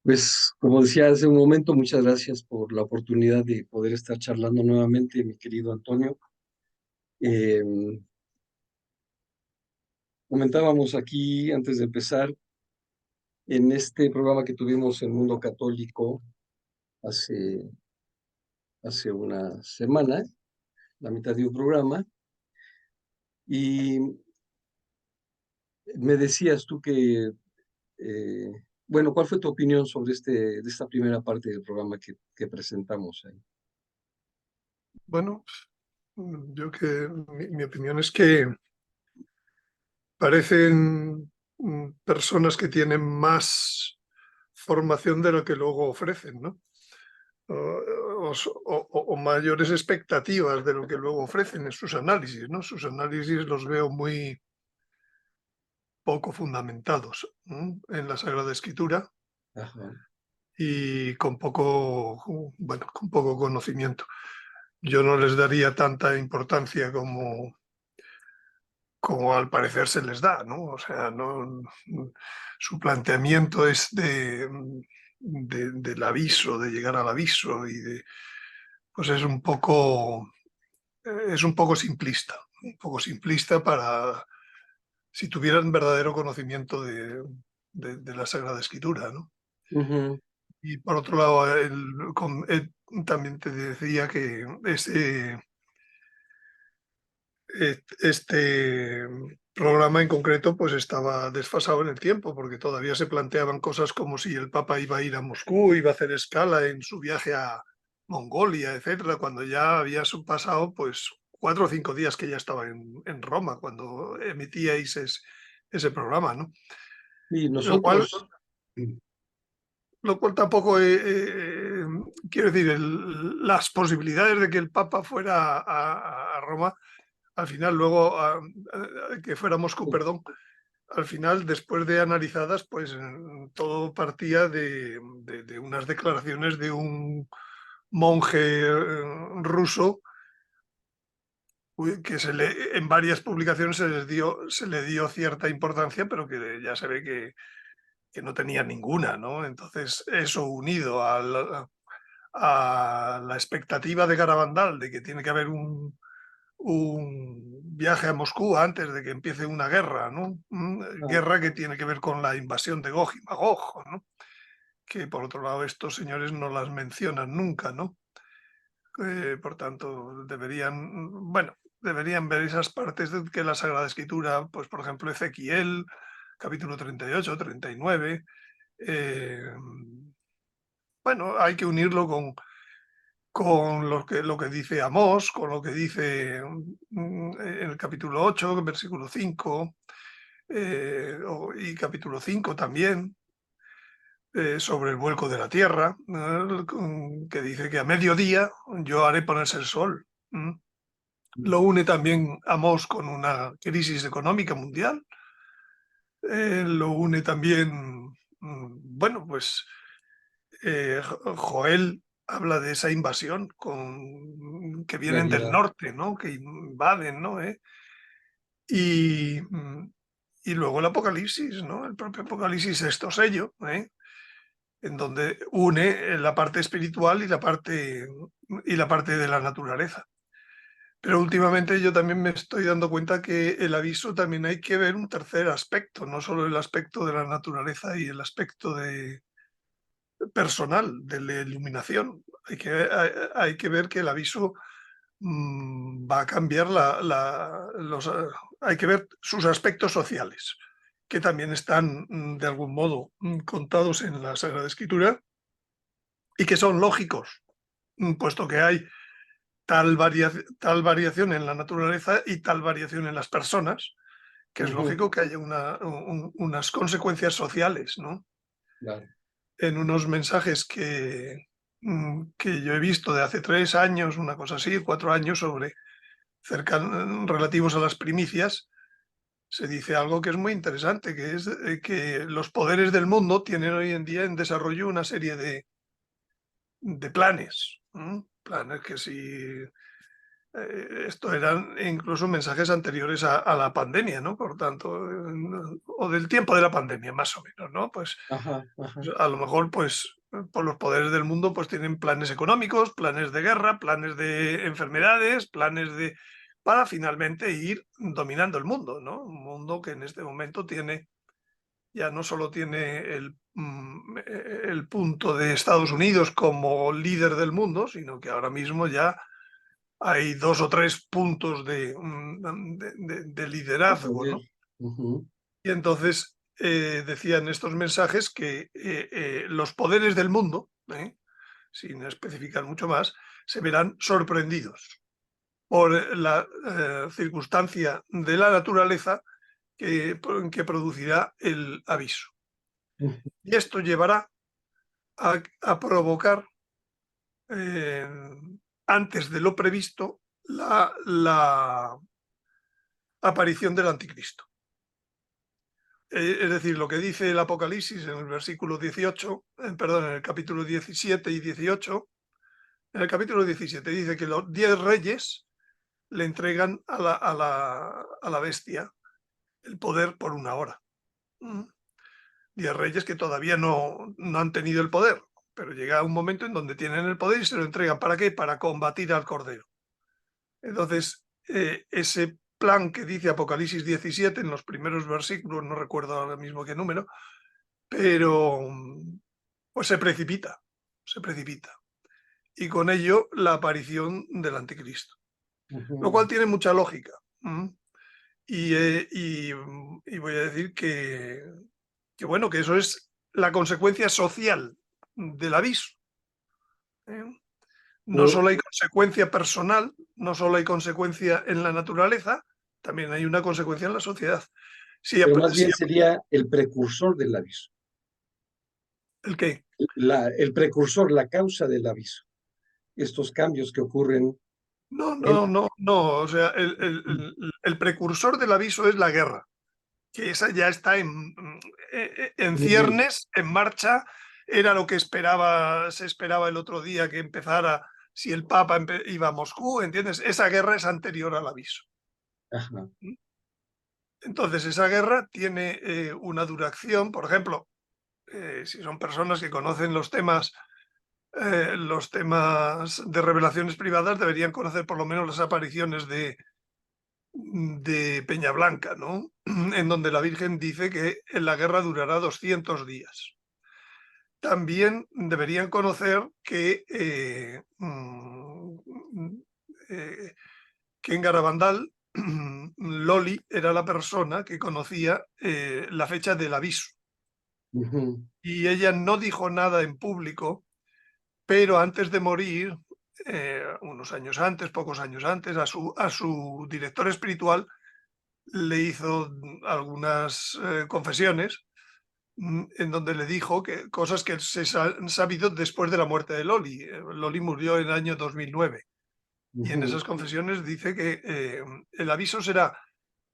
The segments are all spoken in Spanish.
Pues, como decía hace un momento, muchas gracias por la oportunidad de poder estar charlando nuevamente, mi querido Antonio. Eh, Comentábamos aquí, antes de empezar, en este programa que tuvimos en Mundo Católico hace, hace una semana, la mitad de un programa, y me decías tú que, eh, bueno, ¿cuál fue tu opinión sobre de esta primera parte del programa que presentamos ahí? Bueno, yo que mi opinión es que parecen personas que tienen más formación de lo que luego ofrecen, ¿no? O mayores expectativas de lo que luego ofrecen en sus análisis, ¿no? Sus análisis los veo muy poco fundamentados, ¿no?, en la Sagrada Escritura Ajá. y con poco, bueno, con poco conocimiento. Yo no les daría tanta importancia como al parecer se les da, ¿no? O sea, no, su planteamiento es del aviso, de llegar al aviso pues es un poco simplista para si tuvieran verdadero conocimiento de la Sagrada Escritura, ¿no? Ujú. Y por otro lado, también te decía que este programa en concreto pues estaba desfasado en el tiempo, porque todavía se planteaban cosas como si el Papa iba a ir a Moscú, iba a hacer escala en su viaje a Mongolia, etcétera, cuando ya había pasado pues 4 o 5 días que ya estaba en Roma, cuando emitíais ese programa, ¿no? Y Lo cual, nosotros, lo cual tampoco, quiero decir, las posibilidades de que el Papa fuera a Roma al final, luego, que fuera Moscú, perdón, al final, después de analizadas, pues todo partía de unas declaraciones de un monje ruso que en varias publicaciones se le dio cierta importancia, pero que ya se ve que no tenía ninguna, ¿no? Entonces, eso unido a la expectativa de Garabandal de que tiene que haber un viaje a Moscú antes de que empiece una guerra, ¿no? ah, Guerra que tiene que ver con la invasión de Gog y Magog, ¿no? Que por otro lado estos señores no las mencionan nunca, ¿no? Por tanto, deberían ver esas partes de que la Sagrada Escritura, pues por ejemplo Ezequiel, capítulo 38, 39, bueno, hay que unirlo con lo que dice Amós, con lo que dice en el capítulo 8, versículo 5, y capítulo 5 también, sobre el vuelco de la tierra, que dice que a mediodía yo haré ponerse el sol. Lo une también Amós con una crisis económica mundial, lo une también, bueno, pues Joel habla de esa invasión que vienen del claridad. norte, ¿no? Que invaden, ¿no? Y, y luego el Apocalipsis, ¿no? El propio Apocalipsis, sexto sello, en donde une la parte espiritual y la parte de la naturaleza. Pero últimamente yo también me estoy dando cuenta que el aviso también hay que ver un tercer aspecto, no solo el aspecto de la naturaleza y el aspecto personal de la iluminación. Hay que ver que el aviso va a cambiar hay que ver sus aspectos sociales, que también están de algún modo contados en la Sagrada Escritura y que son lógicos, puesto que hay tal variación en la naturaleza y tal variación en las personas, que es Ujú. lógico que haya unas consecuencias sociales, ¿no? Claro. En unos mensajes que yo he visto de hace 3 años, una cosa así, 4 años, relativos a las primicias, se dice algo que es muy interesante, que es que los poderes del mundo tienen hoy en día en desarrollo una serie de planes. Planes que si Esto eran incluso mensajes anteriores a la pandemia, ¿no? Por tanto, o del tiempo de la pandemia, más o menos, ¿no? Pues Ajá, ajá. a lo mejor, pues, por los poderes del mundo, pues tienen planes económicos, planes de guerra, planes de enfermedades, planes de para finalmente ir dominando el mundo, ¿no? Un mundo que en este momento tiene, ya no solo tiene el punto de Estados Unidos como líder del mundo, sino que ahora mismo ya hay 2 o 3 puntos de De liderazgo, poder. ¿no? Ujú, Y entonces, decían estos mensajes que, los poderes del mundo, sin especificar mucho más, se verán sorprendidos por la, circunstancia de la naturaleza que producirá el aviso. ujú, Y esto llevará a provocar, eh, antes de lo previsto, la aparición del anticristo. Es decir, lo que dice el Apocalipsis en el versículo 18, perdón, en el capítulo 17 y 18, en el capítulo 17 dice que los 10 reyes le entregan a la bestia el poder por una hora. Mm. 10 reyes que todavía no han tenido el poder, pero llega un momento en donde tienen el poder y se lo entregan. ¿Para qué? Para combatir al Cordero. Entonces, ese plan que dice Apocalipsis 17 en los primeros versículos, no recuerdo ahora mismo qué número, pero pues se precipita. Y con ello la aparición del anticristo, lo ujú. cual tiene mucha lógica. Y voy a decir que, bueno, que eso es la consecuencia social del aviso. ¿eh? No Por- solo hay consecuencia personal, no solo hay consecuencia en la naturaleza, también hay una consecuencia en la sociedad. Sí, pero más bien sería el precursor del aviso. ¿el qué? El precursor, la causa del aviso. Estos cambios que ocurren No, en... no, no, no. O sea, el precursor del aviso es la guerra, que esa ya está en Ujú, ciernes, en marcha. Era lo que se esperaba el otro día que empezara si el Papa iba a Moscú, ¿entiendes? Esa guerra es anterior al aviso. ajá, Entonces, esa guerra tiene una duración, por ejemplo, si son personas que conocen los temas de revelaciones privadas, deberían conocer por lo menos las apariciones de Peñablanca, ¿no? En donde la Virgen dice que la guerra durará 200 días. También deberían conocer que en Garabandal Loli era la persona que conocía la fecha del aviso. ujú, Y ella no dijo nada en público, pero antes de morir, unos años antes, pocos años antes, a su director espiritual le hizo algunas confesiones, en donde le dijo que cosas que se han sabido después de la muerte de Loli. Loli murió en el año 2009 y en ujú. esas confesiones dice que el aviso será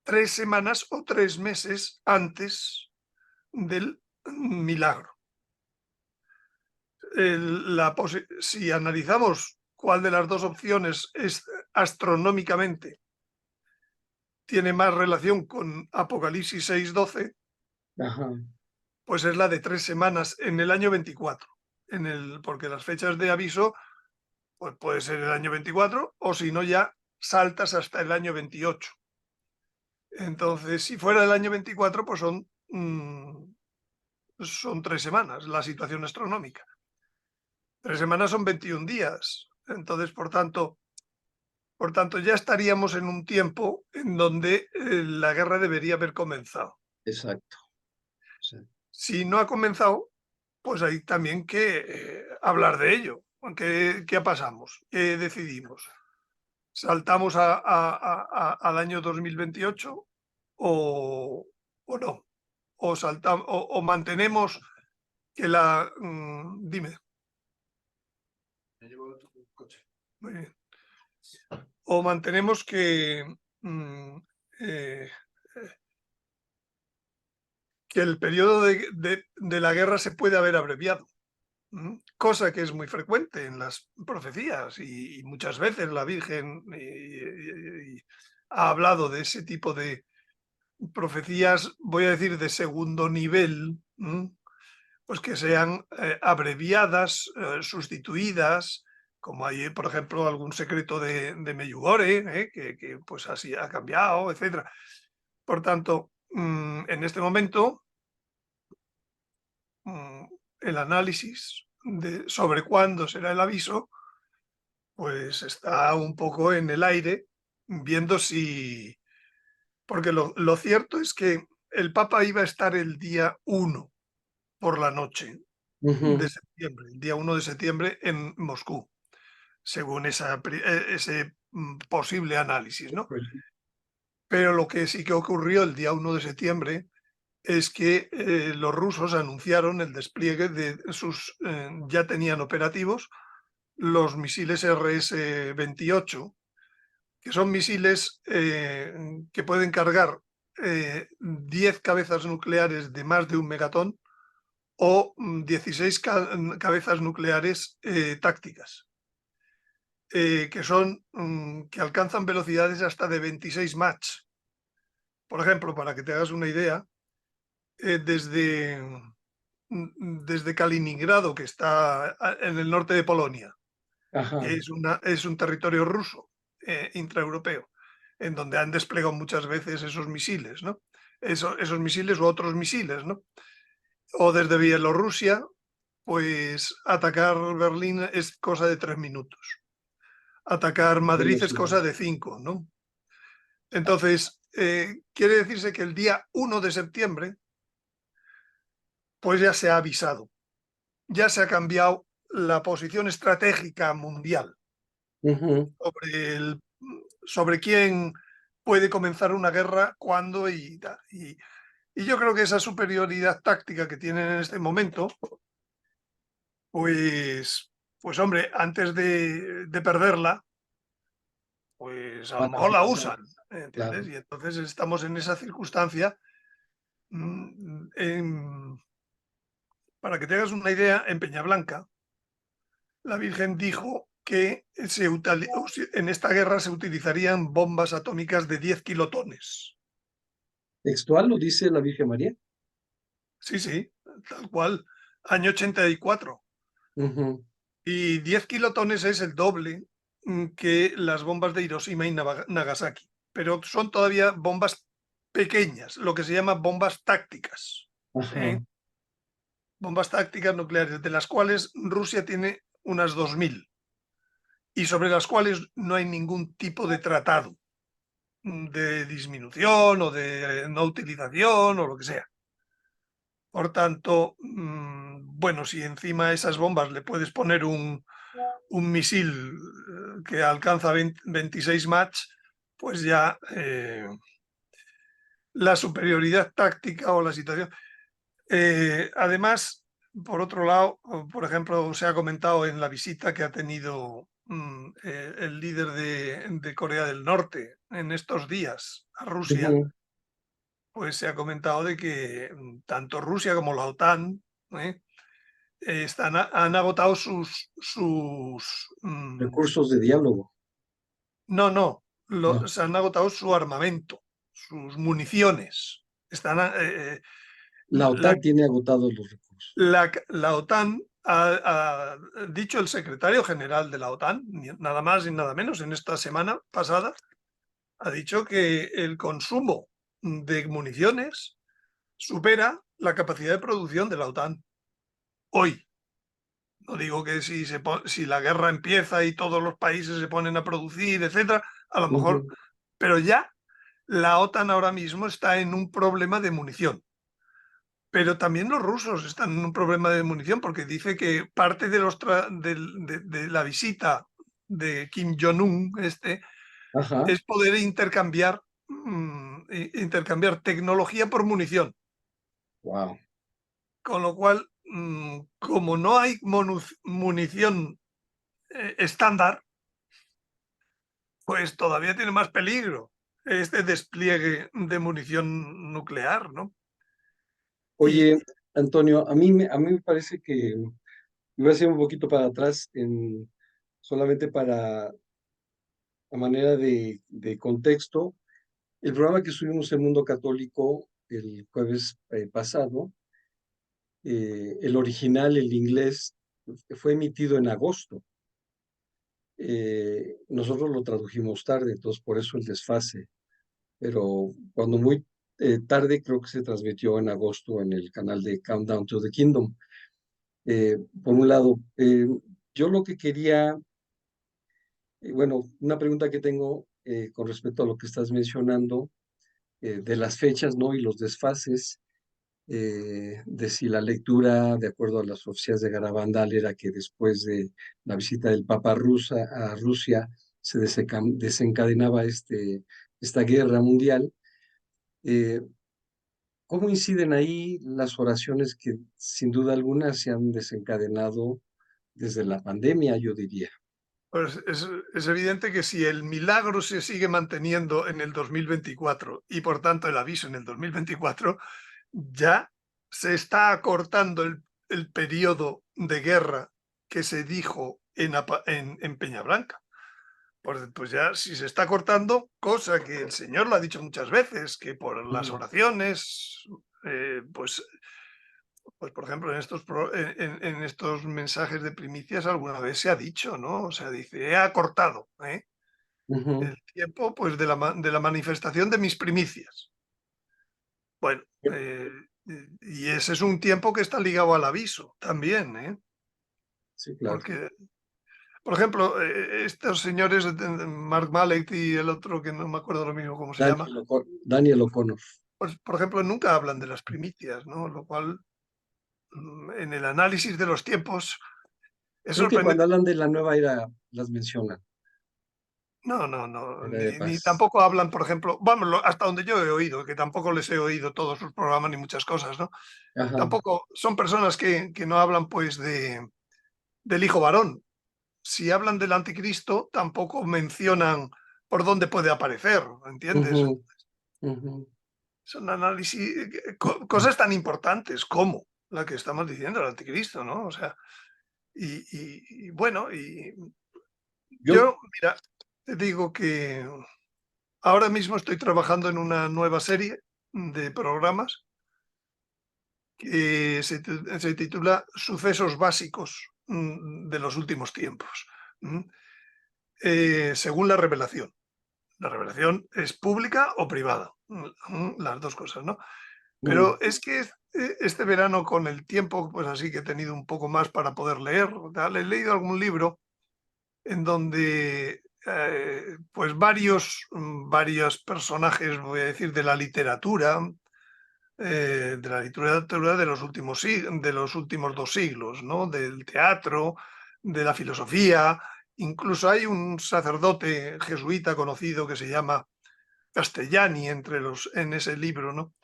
3 semanas o 3 meses antes del milagro. Si analizamos cuál de las dos opciones es astronómicamente tiene más relación con Apocalipsis 6:12, Ajá, pues es la de 3 semanas en el año 24. Porque las fechas de aviso, pues puede ser el año 24 o si no ya saltas hasta el año 28. Entonces, si fuera el año 24, pues son 3 semanas la situación astronómica. 3 semanas son 21 días. Entonces, por tanto, ya estaríamos en un tiempo en donde la guerra debería haber comenzado. exacto. Sí. Si no ha comenzado, pues hay también que hablar de ello. ¿Qué pasamos? ¿Qué decidimos? ¿Saltamos al año 2028 o no? ¿O mantenemos que dime. Me llevo tu coche. Muy bien. O mantenemos mm, eh, que el periodo de la guerra se puede haber abreviado. cosa que es muy frecuente en las profecías y muchas veces la Virgen ha hablado de ese tipo de profecías, voy a decir, de segundo nivel, pues que sean abreviadas, sustituidas, como hay, por ejemplo, algún secreto de Medjugorje, que pues así ha cambiado, etcétera. Por tanto, en este momento, el análisis sobre cuándo será el aviso, pues está un poco en el aire, viendo si... Porque lo cierto es que el Papa iba a estar el día 1 por la noche de Ujú. septiembre, el día 1 de septiembre en Moscú, según ese posible análisis, ¿no? Pues, Pero lo que sí que ocurrió el día 1 de septiembre es que los rusos anunciaron el despliegue de sus, ya tenían operativos, los misiles RS-28, que son misiles que pueden cargar 10 cabezas nucleares de más de 1 megatón o 16 cabezas nucleares tácticas, que alcanzan velocidades hasta de 26 Mach. Por ejemplo, para que te hagas una idea, desde Kaliningrado, que está en el norte de Polonia, ajá, que es un territorio ruso, intraeuropeo, en donde han desplegado muchas veces esos misiles, ¿no? Esos misiles u otros misiles, ¿no? O desde Bielorrusia, pues atacar Berlín es cosa de 3 minutos. Atacar Madrid es velocidad. cosa de 5, ¿no? Entonces, quiere decirse que el día 1 de septiembre, pues ya se ha avisado, ya se ha cambiado la posición estratégica mundial Ujú. sobre quién puede comenzar una guerra, cuándo y tal. Y yo creo que esa superioridad táctica que tienen en este momento, pues hombre, antes de perderla, pues a lo Van a mejor la hacer, usan, ¿entiendes? claro. Y entonces estamos en esa circunstancia. Para que te hagas una idea, en Peñablanca, la Virgen dijo que en esta guerra se utilizarían bombas atómicas de 10 kilotones. Textual lo dice la Virgen María. Sí, sí, tal cual, año 84. Ujú. Y 10 kilotones es el doble que las bombas de Hiroshima y Nagasaki. Pero son todavía bombas pequeñas, lo que se llama bombas tácticas. ¿Eh? Ajá. Bombas tácticas nucleares, de las cuales Rusia tiene unas 2000 y sobre las cuales no hay ningún tipo de tratado de disminución o de no utilización o lo que sea. Por tanto, bueno, si encima a esas bombas le puedes poner un misil que alcanza 26 Mach, pues ya la superioridad táctica o la situación. Además, por otro lado, por ejemplo, se ha comentado en la visita que ha tenido el líder de Corea del Norte en estos días a Rusia, Ujú. pues se ha comentado de que tanto Rusia como la OTAN ¿eh? Han agotado Recursos de diálogo. no, no, No. se han agotado su armamento, sus municiones. Están, La la, OTAN tiene agotados los recursos. la OTAN ha dicho el secretario general de la OTAN, nada más y nada menos, en esta semana pasada, ha dicho que el consumo de municiones supera la capacidad de producción de la OTAN hoy. No digo que si la guerra empieza y todos los países se ponen a producir, etcétera, a lo mejor, Ujú. pero ya la OTAN ahora mismo está en un problema de munición. Pero también los rusos están en un problema de munición porque dice que parte de la visita de Kim Jong-un Ajá. es poder intercambiar tecnología por munición. Wow. Con lo cual, como no hay munición estándar, pues todavía tiene más peligro este despliegue de munición nuclear, ¿no? Y Oye, Antonio, a mí me parece que voy a hacer un poquito para atrás, solamente a manera de contexto. El programa que subimos en Mundo Católico el jueves pasado, el original, el inglés, fue emitido en agosto. Nosotros lo tradujimos tarde, entonces por eso el desfase. Pero cuando muy tarde, creo que se transmitió en agosto en el canal de Countdown to the Kingdom. Por un lado, yo lo que quería, bueno, una pregunta que tengo con respecto a lo que estás mencionando, de las fechas, ¿no? Y los desfases, de si la lectura, de acuerdo a las profecías de Garabandal, era que después de la visita del Papa a Rusia se desencadenaba esta guerra mundial. Eh, ¿Cómo inciden ahí las oraciones que sin duda alguna se han desencadenado desde la pandemia, yo diría? Pues es evidente que si el milagro se sigue manteniendo en el 2024 y por tanto el aviso en el 2024, ya se está acortando el periodo de guerra que se dijo en Peñablanca. Pues ya si se está cortando, cosa que el Señor lo ha dicho muchas veces, que por las Mm, oraciones, pues por ejemplo, en estos mensajes de primicias alguna vez se ha dicho, ¿no? O sea, dice, he acortado ujú. el tiempo pues, de la manifestación de mis primicias. Bueno, y ese es un tiempo que está ligado al aviso también, ¿eh? Sí, claro. Porque, por ejemplo, estos señores, Mark Malek y el otro que no me acuerdo lo mismo cómo se llama, Daniel O'Connor. pues por ejemplo, nunca hablan de las primicias, ¿no? Lo cual, en el análisis de los tiempos es Creo que cuando sorprendente. hablan de la nueva era las mencionan, No, no, no, era de ni paz. tampoco hablan, por ejemplo, vamos, hasta donde yo he oído, que tampoco les he oído todos sus programas ni muchas cosas, ¿no? Ajá. Tampoco son personas que no hablan, pues, del hijo varón. Si hablan del anticristo, tampoco mencionan por dónde puede aparecer, ¿entiendes? Ujú, ujú. Son análisis, cosas tan importantes como la que estamos diciendo, el anticristo, ¿no? O sea, y bueno, y Yo, yo, mira, te digo que ahora mismo estoy trabajando en una nueva serie de programas que se titula Sucesos básicos de los últimos tiempos, según la revelación. La revelación es pública o privada, las dos cosas, ¿no? mm, Pero es que este verano, con el tiempo, pues así que he tenido un poco más para poder leer, tal, he leído algún libro en donde pues varios personajes, voy a decir, de la literatura de de los últimos 2 siglos, ¿no? Del teatro, de la filosofía. Incluso hay un sacerdote jesuita conocido que se llama Castellani en ese libro, ¿no?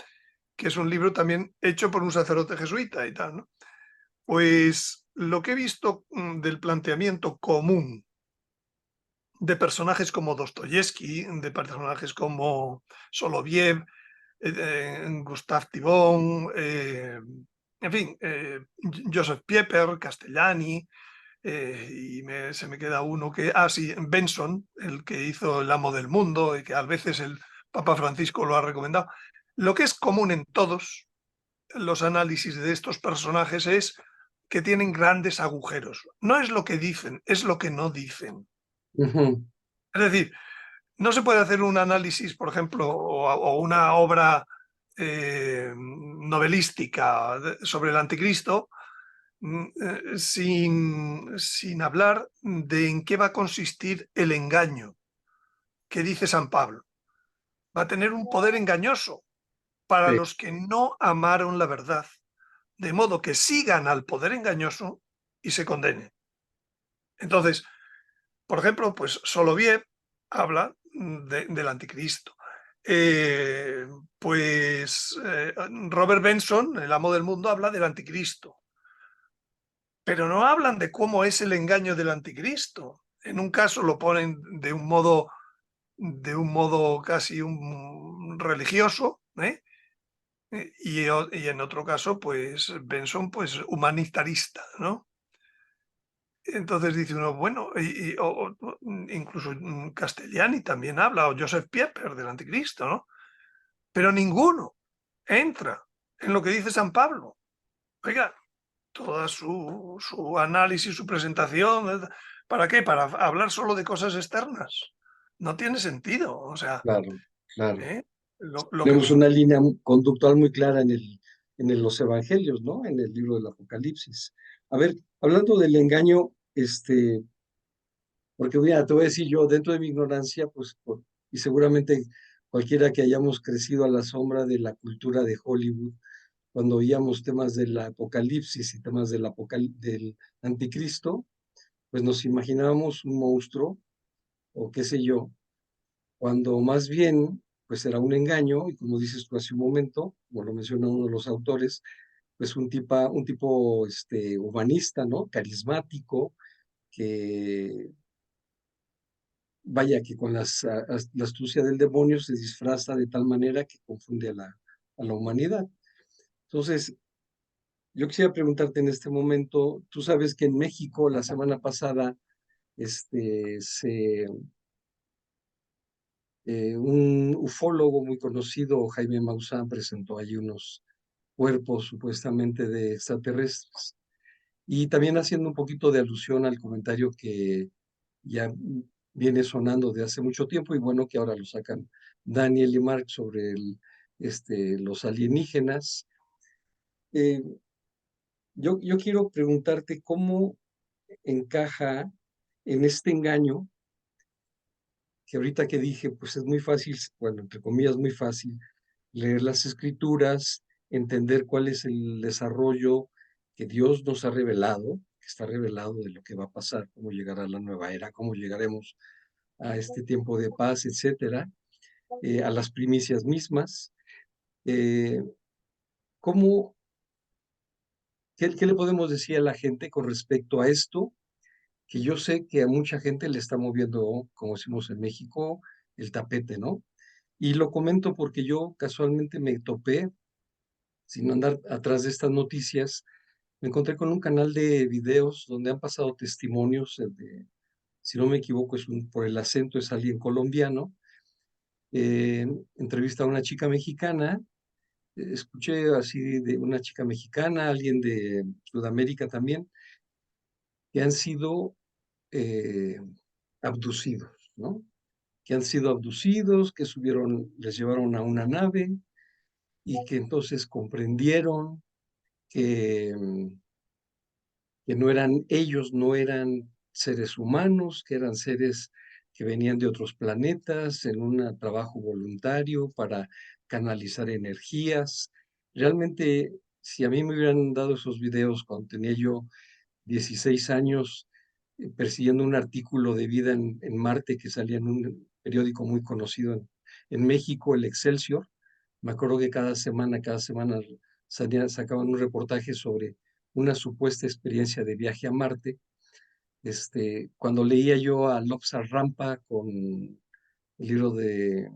Que es un libro también hecho por un sacerdote jesuita y tal, ¿no? Pues lo que he visto del planteamiento común de personajes como Dostoyevsky, de personajes como Soloviev, Gustave Thibon, en fin, Joseph Pieper, Castellani, se me queda uno sí, Benson, el que hizo El amo del mundo y que a veces el Papa Francisco lo ha recomendado. Lo que es común en todos los análisis de estos personajes es que tienen grandes agujeros. No es lo que dicen, es lo que no dicen. ujú, Es decir, no se puede hacer un análisis, por ejemplo, o una obra novelística sobre el anticristo sin hablar de en qué va a consistir el engaño que dice San Pablo. Va a tener un poder engañoso para sí, los que no amaron la verdad, de modo que sigan al poder engañoso y se condenen. Entonces, por ejemplo, pues Soloviev habla del anticristo. Eh, Robert Benson, el amo del mundo, habla del anticristo, pero no hablan de cómo es el engaño del anticristo. En un caso lo ponen de un modo casi religioso, ¿eh? Y en otro caso, pues Benson, pues humanitarista, ¿no? Entonces dice uno, bueno, incluso Castellani también habla, o Joseph Pieper del anticristo, ¿no? Pero ninguno entra en lo que dice San Pablo. Oiga, toda su análisis, su presentación, ¿para qué? ¿Para hablar solo de cosas externas? No tiene sentido, o sea, Claro, claro. ¿eh? Lo que Tenemos nosotros... una línea conductual muy clara los evangelios, ¿no? En el libro del Apocalipsis. A ver, hablando del engaño, porque mira, te voy a decir yo, dentro de mi ignorancia, pues, y seguramente cualquiera que hayamos crecido a la sombra de la cultura de Hollywood, cuando oíamos temas del Apocalipsis y temas del anticristo, pues nos imaginábamos un monstruo, o qué sé yo, cuando más bien, pues era un engaño, y como dices tú hace un momento, como lo menciona uno de los autores, pues un tipo humanista, ¿no? Carismático, que vaya que con la astucia del demonio se disfraza de tal manera que confunde a la humanidad. Entonces, yo quisiera preguntarte en este momento, tú sabes que en México la semana pasada, este, se, un ufólogo muy conocido, Jaime Maussan, presentó allí unos cuerpos supuestamente de extraterrestres. Y también haciendo un poquito de alusión al comentario que ya viene sonando de hace mucho tiempo y bueno, que ahora lo sacan Daniel y Mark sobre los alienígenas. Eh, yo quiero preguntarte cómo encaja en este engaño que ahorita que dije, pues es muy fácil, bueno, entre comillas, muy fácil leer las escrituras, entender cuál es el desarrollo que Dios nos ha revelado, que está revelado de lo que va a pasar, cómo llegará la nueva era, cómo llegaremos a este tiempo de paz, etcétera, a las primicias mismas. Eh, ¿Cómo, qué le podemos decir a la gente con respecto a esto? Que yo sé que a mucha gente le está moviendo, como decimos en México, el tapete, ¿no? Y lo comento porque yo casualmente me topé, sin andar atrás de estas noticias, me encontré con un canal de videos donde han pasado testimonios si no me equivoco, por el acento es alguien colombiano, entrevista a una chica mexicana, escuché así de una chica mexicana, alguien de Sudamérica también, que han sido eh, abducidos, ¿no? Que han sido abducidos, que les llevaron a una nave y que entonces comprendieron que, que no eran ellos, no eran seres humanos, que eran seres que venían de otros planetas en un trabajo voluntario para canalizar energías. Realmente, si a mí me hubieran dado esos videos cuando tenía yo 16 años, persiguiendo un artículo de vida en Marte que salía en un periódico muy conocido en México, el Excelsior. Me acuerdo que cada semana sacaban un reportaje sobre una supuesta experiencia de viaje a Marte. Cuando leía yo a Lobsang Rampa con el libro de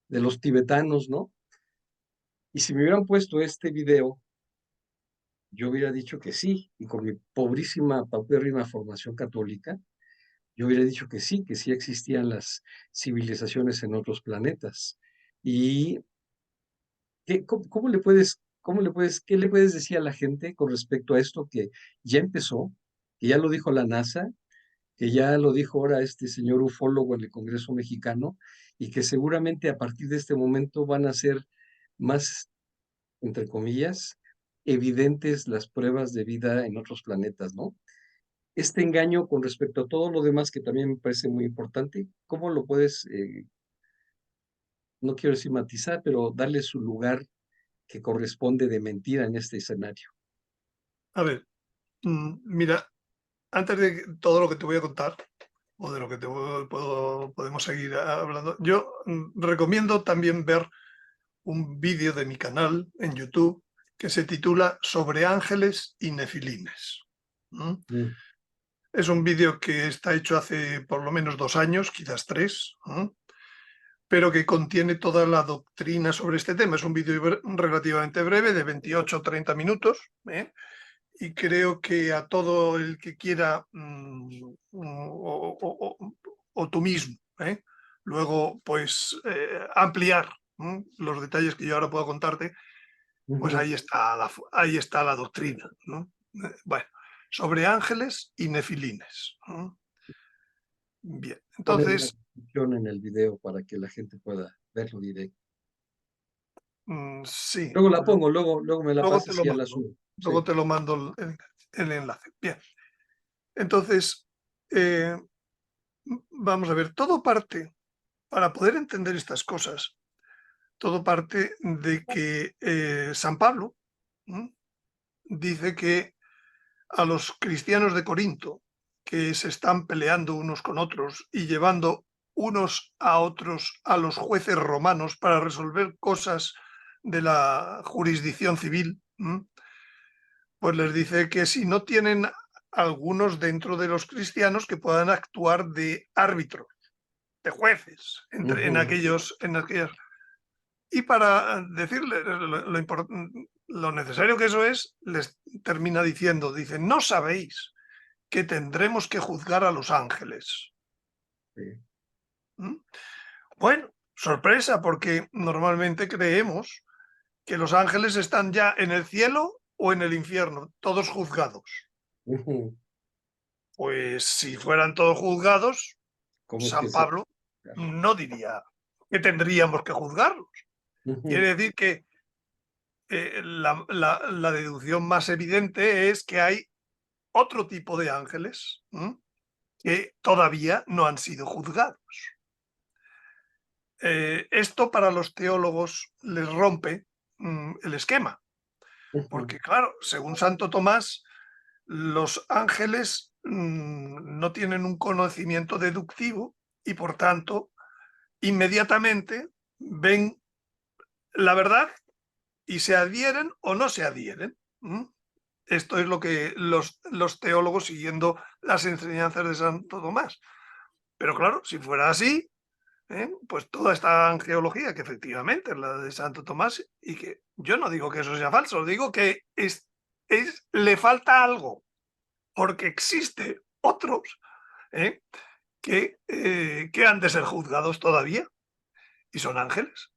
los tibetanos, ¿no? Y si me hubieran puesto este video, yo hubiera dicho que sí, y con mi pobrísima, paupérrima formación católica, yo hubiera dicho que sí existían las civilizaciones en otros planetas. ¿Y qué le puedes decir a la gente con respecto a esto que ya empezó, que ya lo dijo la NASA, que ya lo dijo ahora este señor ufólogo en el Congreso mexicano, y que seguramente a partir de este momento van a ser más, entre comillas, evidentes las pruebas de vida en otros planetas, ¿no? Este engaño con respecto a todo lo demás que también me parece muy importante, ¿cómo lo puedes, no quiero decir matizar, pero darle su lugar que corresponde de mentira en este escenario? A ver, mira, antes de todo lo que te voy a contar, o de lo que podemos seguir hablando, yo recomiendo también ver un vídeo de mi canal en YouTube que se titula Sobre ángeles y nefilines. Mm, Es un vídeo que está hecho hace por lo menos 2 años, quizás 3, pero que contiene toda la doctrina sobre este tema. Es un vídeo relativamente breve, de 28 o 30 minutos, y creo que a todo el que quiera, o tú mismo, luego pues ampliar los detalles que yo ahora puedo contarte, pues Ujú. ahí está la doctrina, ¿no? Bueno, sobre ángeles y nefilines, ¿no? Bien, Poner una entonces, descripción en el video para que la gente pueda verlo directo. sí, Luego la pongo, luego me la luego te pasas lo y ya la mando, subo. luego Sí. te lo mando el enlace. Bien, entonces, eh, vamos a ver, todo parte, para poder entender estas cosas, todo parte de que San Pablo dice que a los cristianos de Corinto, que se están peleando unos con otros y llevando unos a otros a los jueces romanos para resolver cosas de la jurisdicción civil, pues les dice que si no tienen algunos dentro de los cristianos que puedan actuar de árbitros, de jueces, Ujú. en aquellas. Y para decirles lo necesario que eso es, les termina diciendo, dice, no sabéis que tendremos que juzgar a los ángeles. Sí. ¿Mm? Bueno, sorpresa, porque normalmente creemos que los ángeles están ya en el cielo o en el infierno, todos juzgados. Ujú. Pues si fueran todos juzgados, ¿Cómo es que San se... Pablo no diría que tendríamos que juzgarlos. Ujú. Quiere decir que la deducción más evidente es que hay otro tipo de ángeles que todavía no han sido juzgados. Esto para los teólogos les rompe el esquema, Ujú. porque claro, según Santo Tomás, los ángeles no tienen un conocimiento deductivo y por tanto inmediatamente ven la verdad y se adhieren o no se adhieren. Esto es lo que los teólogos siguiendo las enseñanzas de Santo Tomás. Pero claro, si fuera así, pues toda esta angeología, que efectivamente es la de Santo Tomás, y que yo no digo que eso sea falso, digo que le falta algo, porque existe otros ¿eh? Que han de ser juzgados todavía, y son ángeles.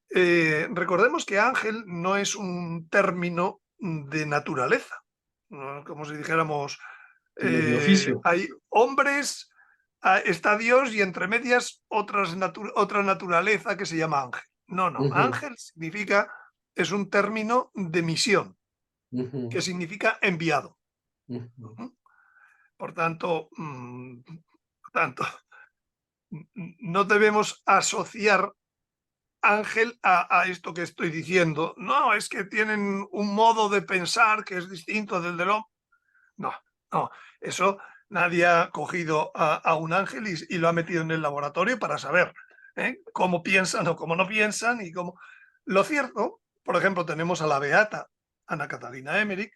Recordemos que ángel no es un término de naturaleza, ¿no? Como si dijéramos, Sino de oficio. hay hombres, está Dios y entre medias otra naturaleza que se llama ángel. No, no, Ujú. ángel significa, es un término de misión, Ujú. que significa enviado. Ujú. Por tanto, no debemos asociar ángel a esto que estoy diciendo. No, es que tienen un modo de pensar que es distinto del del hombre. No, no, eso nadie ha cogido a un ángel y lo ha metido en el laboratorio para saber cómo piensan o cómo no piensan y cómo... Lo cierto, por ejemplo, tenemos a la beata Ana Catalina Emmerich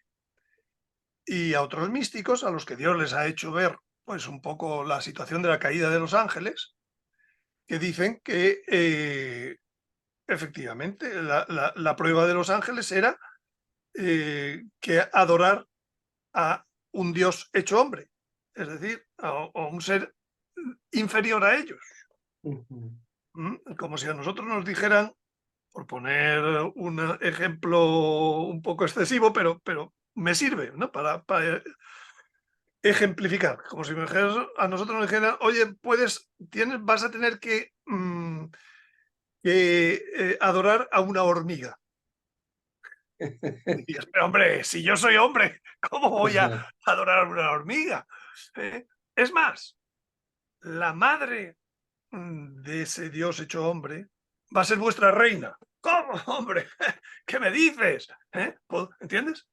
y a otros místicos a los que Dios les ha hecho ver pues un poco la situación de la caída de los ángeles, que dicen que efectivamente la prueba de los ángeles era que adorar a un Dios hecho hombre, es decir, a un ser inferior a ellos. Ujú. Como si a nosotros nos dijeran, por poner un ejemplo un poco excesivo, pero me sirve, ¿no? Para ejemplificar, como si a nosotros nos dijeran, oye, vas a tener que adorar a una hormiga. Dirías, pero hombre, si yo soy hombre, ¿cómo voy a Ajá. adorar a una hormiga? Es más, la madre de ese Dios hecho hombre va a ser vuestra reina. ¿Cómo, hombre? ¿Qué me dices? ¿Entiendes?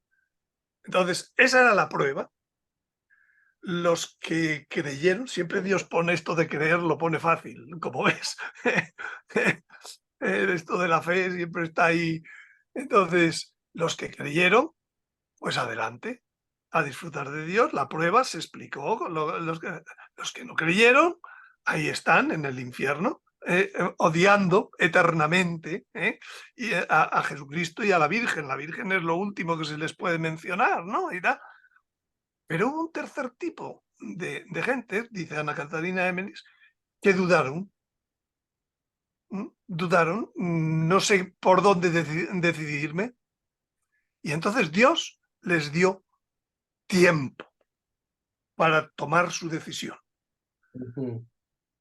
Entonces, esa era la prueba. Los que creyeron, siempre Dios pone esto de creer, lo pone fácil, como ves. Esto de la fe siempre está ahí. Entonces, los que creyeron, pues adelante, a disfrutar de Dios. La prueba se explicó. Los que no creyeron, ahí están, en el infierno, odiando eternamente y a Jesucristo y a la Virgen. La Virgen es lo último que se les puede mencionar, ¿no? Y tal. Pero hubo un tercer tipo de gente, dice Ana Catalina Emelis, que dudaron. Dudaron, no sé por dónde decidirme. Y entonces Dios les dio tiempo para tomar su decisión. Ujú.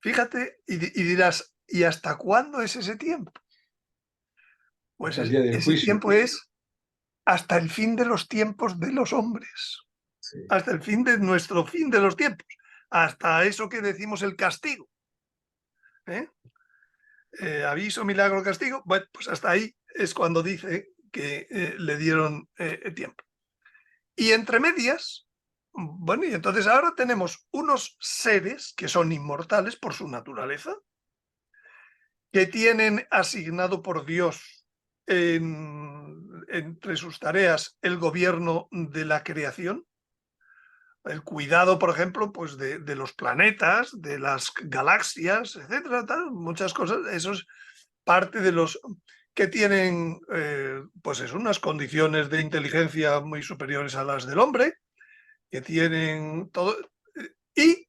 Fíjate, y dirás, ¿y hasta cuándo es ese tiempo? Pues Hasta el día del ese juicio. tiempo es hasta el fin de los tiempos de los hombres, Sí. hasta el fin de nuestro fin de los tiempos, hasta eso que decimos el castigo. ¿eh? Aviso, milagro, castigo. Bueno, pues hasta ahí es cuando dice que le dieron tiempo. Y entre medias, bueno, y entonces ahora tenemos unos seres que son inmortales por su naturaleza, que tienen asignado por Dios entre sus tareas el gobierno de la creación, el cuidado, por ejemplo, pues de los planetas, de las galaxias, etcétera, muchas cosas. Eso es parte de los que tienen, pues es unas condiciones de inteligencia muy superiores a las del hombre, que tienen todo, y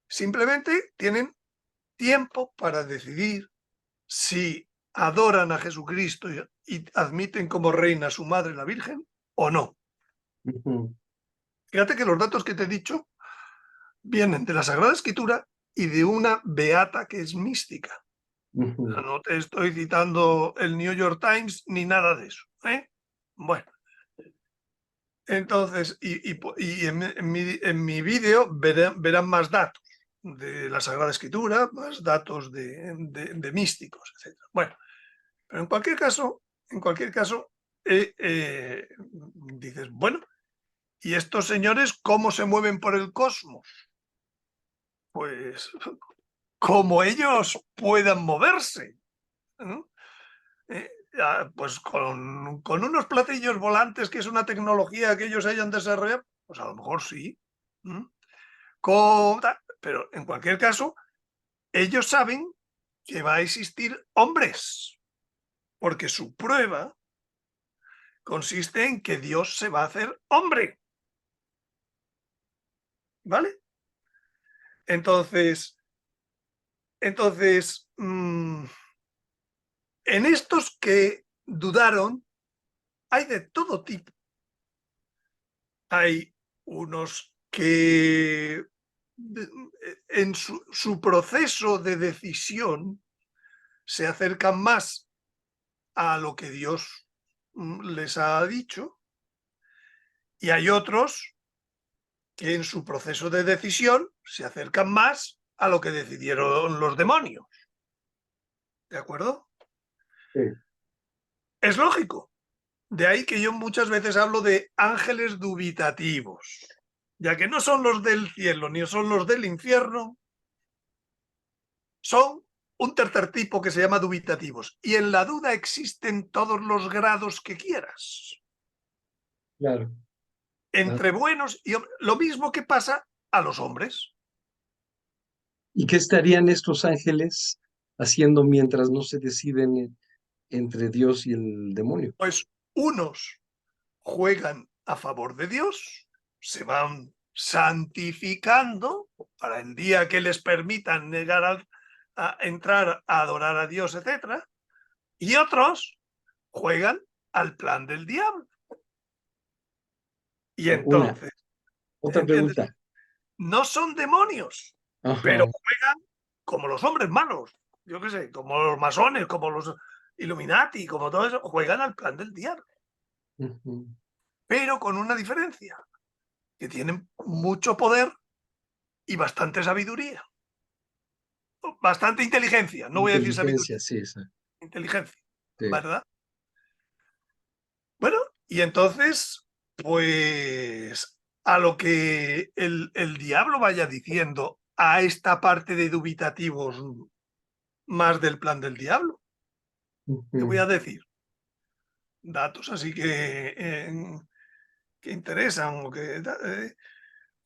simplemente tienen tiempo para decidir si adoran a Jesucristo y admiten como reina a su madre, la Virgen, o no. Ujú. Fíjate que los datos que te he dicho vienen de la Sagrada Escritura y de una beata que es mística. Ujú. No te estoy citando el New York Times ni nada de eso. Bueno, entonces, y en mi vídeo verán más datos de la Sagrada Escritura, más datos de místicos, etc. Bueno, pero en cualquier caso, dices, bueno, ¿y estos señores cómo se mueven por el cosmos? Pues como ellos puedan moverse, ¿no? Pues con unos platillos volantes, que es una tecnología que ellos hayan desarrollado, pues a lo mejor sí. Pero en cualquier caso, ellos saben que va a existir hombres, porque su prueba consiste en que Dios se va a hacer hombre. ¿Vale? Entonces, en estos que dudaron, hay de todo tipo. Hay unos que en su proceso de decisión se acercan más a lo que Dios les ha dicho, y hay otros que en su proceso de decisión se acercan más a lo que decidieron los demonios. ¿De acuerdo? Sí. Es lógico. De ahí que yo muchas veces hablo de ángeles dubitativos, ya que no son los del cielo ni son los del infierno, son un tercer tipo que se llama dubitativos. Y en la duda existen todos los grados que quieras, Claro, claro. entre buenos y lo mismo que pasa a los hombres. ¿Y qué estarían estos ángeles haciendo mientras no se deciden entre Dios y el demonio? Pues unos juegan a favor de Dios, se van santificando para el día que les permitan a entrar a adorar a Dios, etc. Y otros juegan al plan del diablo. Y Una, entonces, otra ¿entiendes? pregunta. No son demonios, pero Ajá. juegan como los hombres malos, yo qué sé, como los masones, como los Illuminati, como todo eso, juegan al plan del diablo, Ujú. pero con una diferencia, que tienen mucho poder y bastante sabiduría, bastante inteligencia, no voy a decir Inteligencia, sabiduría, sí, esa. inteligencia, Sí. ¿verdad? Bueno, y entonces, pues a lo que el diablo vaya diciendo a esta parte de dubitativos más del plan del diablo, te voy Ujú. a decir datos así que interesan,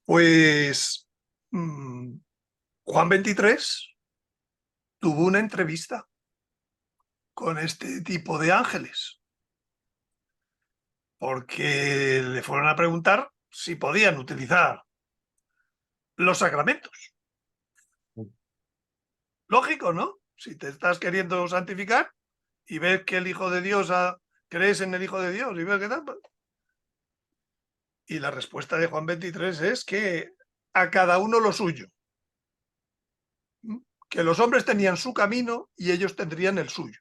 pues Juan 23 tuvo una entrevista con este tipo de ángeles, porque le fueron a preguntar si podían utilizar los sacramentos. Lógico, ¿no? Si te estás queriendo santificar y ves que el Hijo de Dios, crees en el Hijo de Dios y ves que tal. Y la respuesta de Juan 23 es que a cada uno lo suyo. Que los hombres tenían su camino y ellos tendrían el suyo.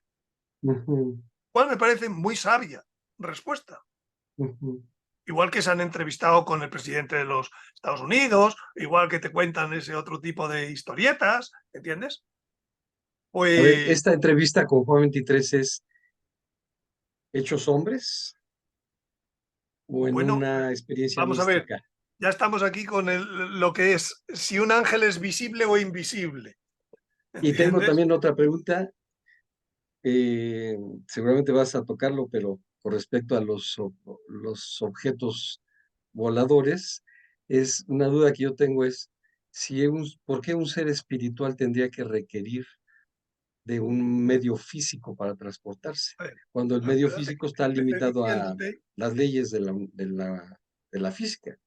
Cual me parece muy sabia respuesta. Igual que se han entrevistado con el presidente de los Estados Unidos, igual que te cuentan ese otro tipo de historietas, ¿entiendes? A ver, Pues esta entrevista con Juan 23 es ¿hechos hombres o en bueno, una experiencia vamos a ver, mística? ya estamos aquí con lo que es si un ángel es visible o invisible, Y tengo ¿entiendes? también otra pregunta, seguramente vas a tocarlo, pero con respecto a los objetos voladores, es una duda que yo tengo es ¿por qué un ser espiritual tendría que requerir de un medio físico para transportarse, A ver, cuando el no, medio espérate, físico está empecé limitado a diciéndote, las leyes de la física?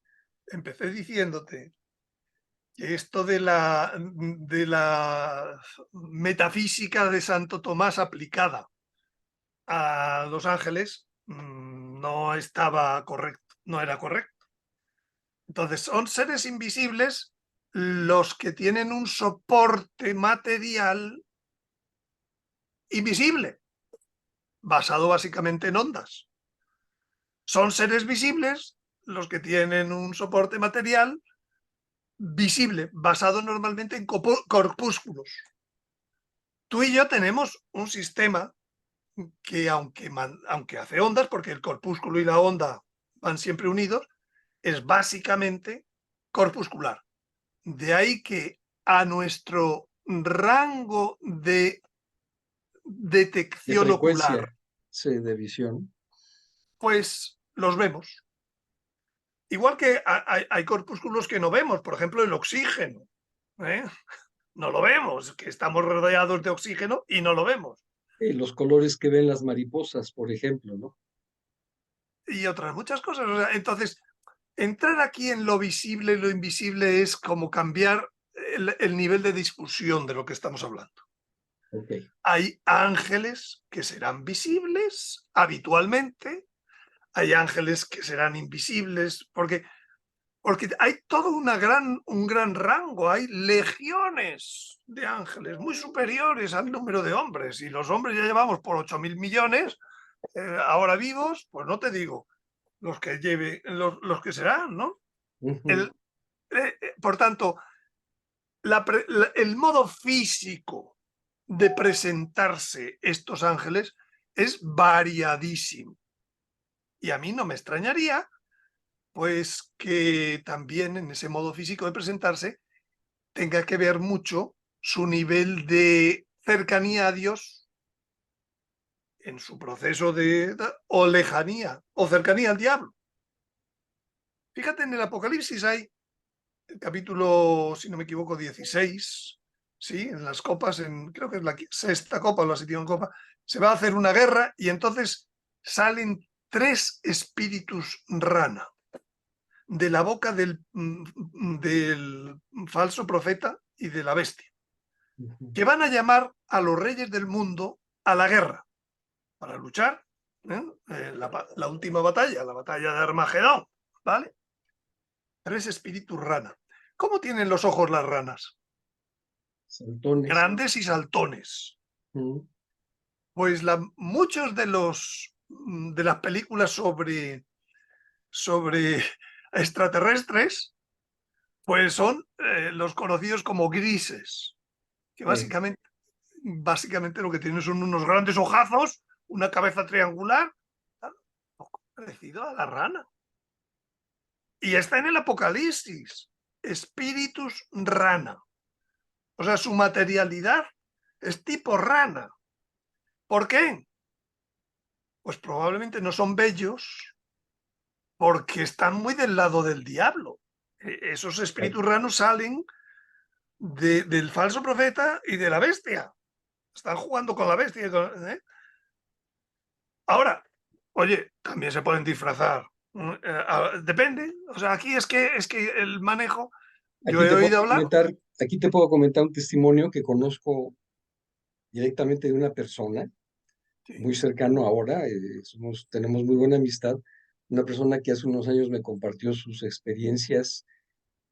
empecé diciéndote que esto de la metafísica de Santo Tomás aplicada a los ángeles no estaba correcto, no era correcto. Entonces, son seres invisibles los que tienen un soporte material invisible, basado básicamente en ondas. Son seres visibles los que tienen un soporte material visible, basado normalmente en corpúsculos. Tú y yo tenemos un sistema que aunque hace ondas, porque el corpúsculo y la onda van siempre unidos, es básicamente corpuscular. De ahí que a nuestro rango de ¿Qué detección frecuencia ocular, de visión? pues los vemos. Igual que hay corpúsculos que no vemos, por ejemplo, el oxígeno. ¿eh? No lo vemos, que estamos rodeados de oxígeno y no lo vemos. Los colores que ven las mariposas, por ejemplo, ¿no? Y otras muchas cosas. O sea, entonces, entrar aquí en lo visible y lo invisible es como cambiar el nivel de discusión de lo que estamos hablando. Ok. Hay ángeles que serán visibles habitualmente, hay ángeles que serán invisibles, porque hay todo un gran rango, hay legiones de ángeles muy superiores al número de hombres, y los hombres ya llevamos por 8.000 millones ahora vivos, pues no te digo los que los que serán, ¿no? Ujú. Por tanto, el modo físico de presentarse estos ángeles es variadísimo. Y a mí no me extrañaría, pues, que también en ese modo físico de presentarse tenga que ver mucho su nivel de cercanía a Dios en su proceso o lejanía o cercanía al diablo. Fíjate, en el Apocalipsis hay el capítulo, si no me equivoco, 16, ¿sí? En las copas, creo que es la sexta copa o la séptima copa, se va a hacer una guerra y entonces salen 3 espíritus rana de la boca del falso profeta y de la bestia, Ujú. que van a llamar a los reyes del mundo a la guerra, para luchar, la última batalla, la batalla de Armagedón, ¿vale? 3 espíritus rana. ¿Cómo tienen los ojos las ranas? Saltones. Grandes y saltones. Ujú. Pues muchos de las películas sobre extraterrestres, pues son los conocidos como grises, que Eh, básicamente lo que tienen son unos grandes ojazos, una cabeza triangular, un poco parecido a la rana. Y está en el Apocalipsis, espíritus rana. O sea, su materialidad es tipo rana. ¿Por qué? Pues probablemente no son bellos porque están muy del lado del diablo. Esos eh, espíritus ranos salen del falso profeta y de la bestia. Están jugando con la bestia. ¿Eh? Ahora, oye, también se pueden disfrazar. Depende. O sea, aquí es que el manejo, yo Aquí he te puedo oído hablar. comentar, aquí te puedo comentar un testimonio que conozco directamente de una persona Sí, muy cercano ahora, tenemos muy buena amistad, una persona que hace unos años me compartió sus experiencias,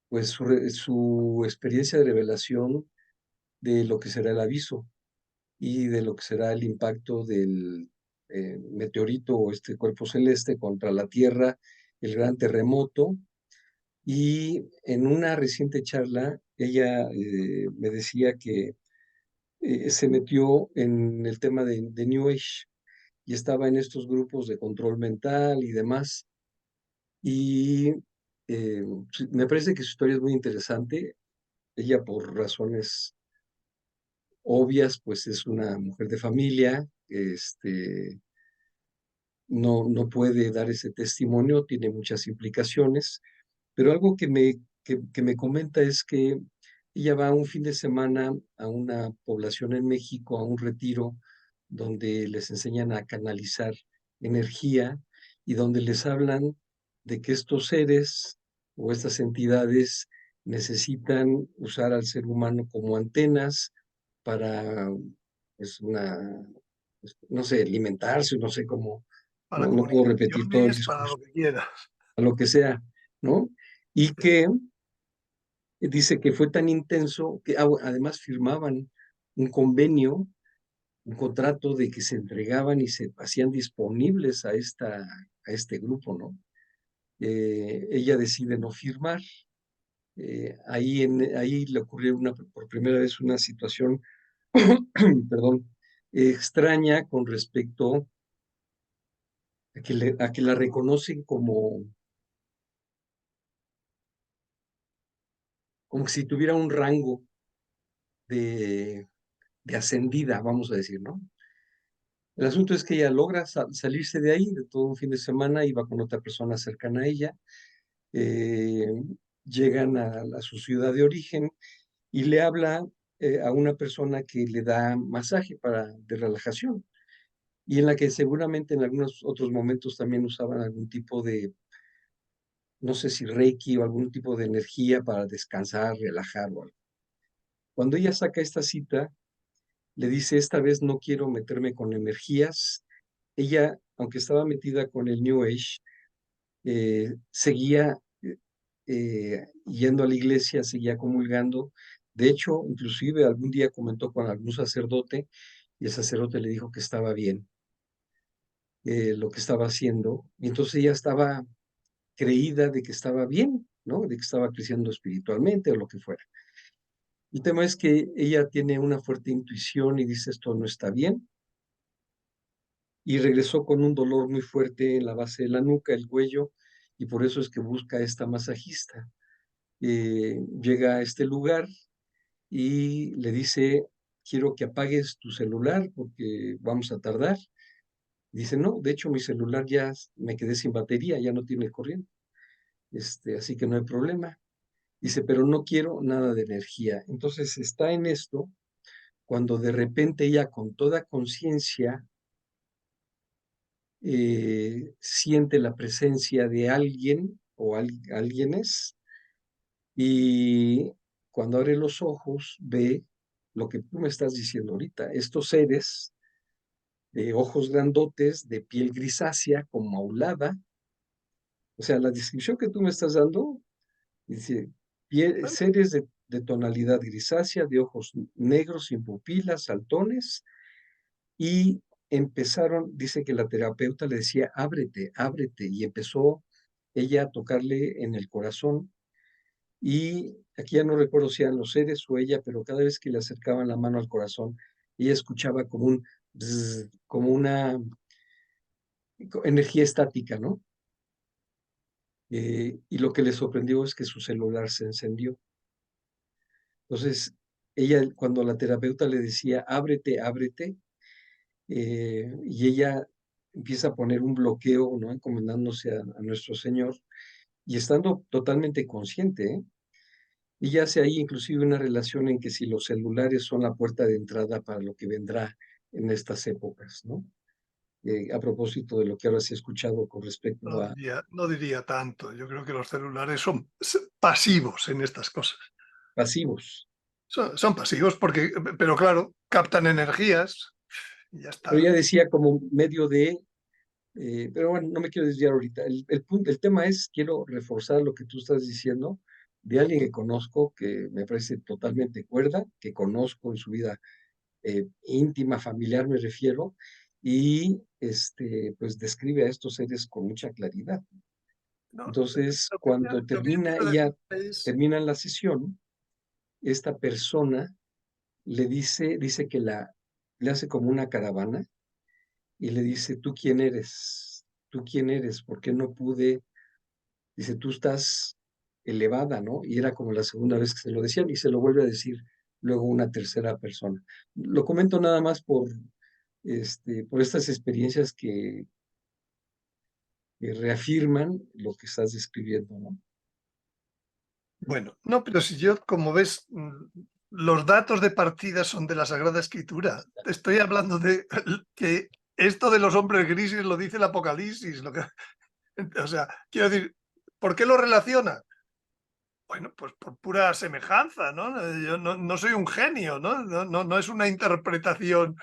pues su experiencia de revelación de lo que será el aviso y de lo que será el impacto del meteorito o este cuerpo celeste contra la Tierra, el gran terremoto. Y en una reciente charla, ella me decía que se metió en el tema de New Age y estaba en estos grupos de control mental y demás. Y me parece que su historia es muy interesante. Ella, por razones obvias, pues es una mujer de familia, no puede dar ese testimonio, tiene muchas implicaciones, pero algo que me comenta es que ella va un fin de semana a una población en México, a un retiro, donde les enseñan a canalizar energía y donde les hablan de que estos seres o estas entidades necesitan usar al ser humano como antenas para, pues, no sé, alimentarse, no sé cómo, para no puedo repetir todo el comunicaciones, para discurso, lo que quieras. a lo que sea, ¿no? Y Sí, que dice que fue tan intenso que además firmaban un convenio, un contrato de que se entregaban y se hacían disponibles a este grupo, ¿no? Ella decide no firmar. Ahí le ocurrió por primera vez una situación, perdón, extraña con respecto a que la reconocen como si tuviera un rango de, de ascendida, vamos a decir, ¿no? El asunto es que ella logra salirse de ahí, de todo un fin de semana, iba con otra persona cercana a ella, eh, llegan a su ciudad de origen y le habla a una persona que le da masaje de relajación y en la que seguramente en algunos otros momentos también usaban algún tipo de, no sé si Reiki o algún tipo de energía para descansar, relajar o algo. Cuando ella saca esta cita, le dice, esta vez no quiero meterme con energías. Ella, aunque estaba metida con el New Age, seguía yendo a la iglesia, seguía comulgando. De hecho, inclusive algún día comentó con algún sacerdote y el sacerdote le dijo que estaba bien lo que estaba haciendo. Y entonces ella estaba creída de que estaba bien, ¿no? De que estaba creciendo espiritualmente o lo que fuera. El tema es que ella tiene una fuerte intuición y dice esto no está bien y regresó con un dolor muy fuerte en la base de la nuca, el cuello, y por eso es que busca a esta masajista. Llega a este lugar y le dice, quiero que apagues tu celular porque vamos a tardar. Dice, no, de hecho mi celular ya me quedé sin batería, ya no tiene corriente, así que no hay problema. Dice, pero no quiero nada de energía. Entonces está en esto cuando de repente ella con toda conciencia siente la presencia de alguien o alguienes y cuando abre los ojos ve lo que tú me estás diciendo ahorita, estos seres de ojos grandotes, de piel grisácea, como aulada, o sea, la descripción que tú me estás dando, dice, bueno, seres de tonalidad grisácea, de ojos negros, sin pupilas, saltones, y empezaron, dice que la terapeuta le decía, ábrete, ábrete, y empezó ella a tocarle en el corazón, y aquí ya no recuerdo si eran los seres o ella, pero cada vez que le acercaban la mano al corazón, ella escuchaba como un bzz, como una energía estática, ¿no? Y lo que le sorprendió es que su celular se encendió. Entonces, ella, cuando la terapeuta le decía, ábrete, ábrete, y ella empieza a poner un bloqueo, ¿no? Encomendándose a nuestro Señor y estando totalmente consciente, ¿eh? Y ya hace ahí inclusive una relación en que si los celulares son la puerta de entrada para lo que vendrá en estas épocas, ¿no? A propósito de lo que ahora se ha escuchado con respecto a No diría tanto. Yo creo que los celulares son pasivos en estas cosas. pasivos. Son pasivos porque, pero claro, captan energías y ya Pero está. ya decía como medio de, pero bueno, no me quiero desviar ahorita. El tema es, quiero reforzar lo que tú estás diciendo de alguien que conozco, que me parece totalmente cuerda, que conozco en su vida íntima, familiar me refiero, y pues describe a estos seres con mucha claridad. No, Entonces, cuando lo que yo quiero decir es, termina la sesión, esta persona dice que le hace como una caravana y le dice, ¿tú quién eres? ¿Tú quién eres? ¿Por qué no pude? Dice, tú estás elevada, ¿no? Y era como la segunda vez que se lo decían y se lo vuelve a decir luego una tercera persona. Lo comento nada más por estas experiencias que reafirman lo que estás describiendo, ¿no? bueno, no, pero si yo, como ves, los datos de partida son de la Sagrada Escritura. Te estoy hablando de que esto de los hombres grises lo dice el Apocalipsis. O sea, quiero decir, ¿por qué lo relaciona? Bueno, pues por pura semejanza, ¿no? Yo no soy un genio, ¿no? No es una interpretación,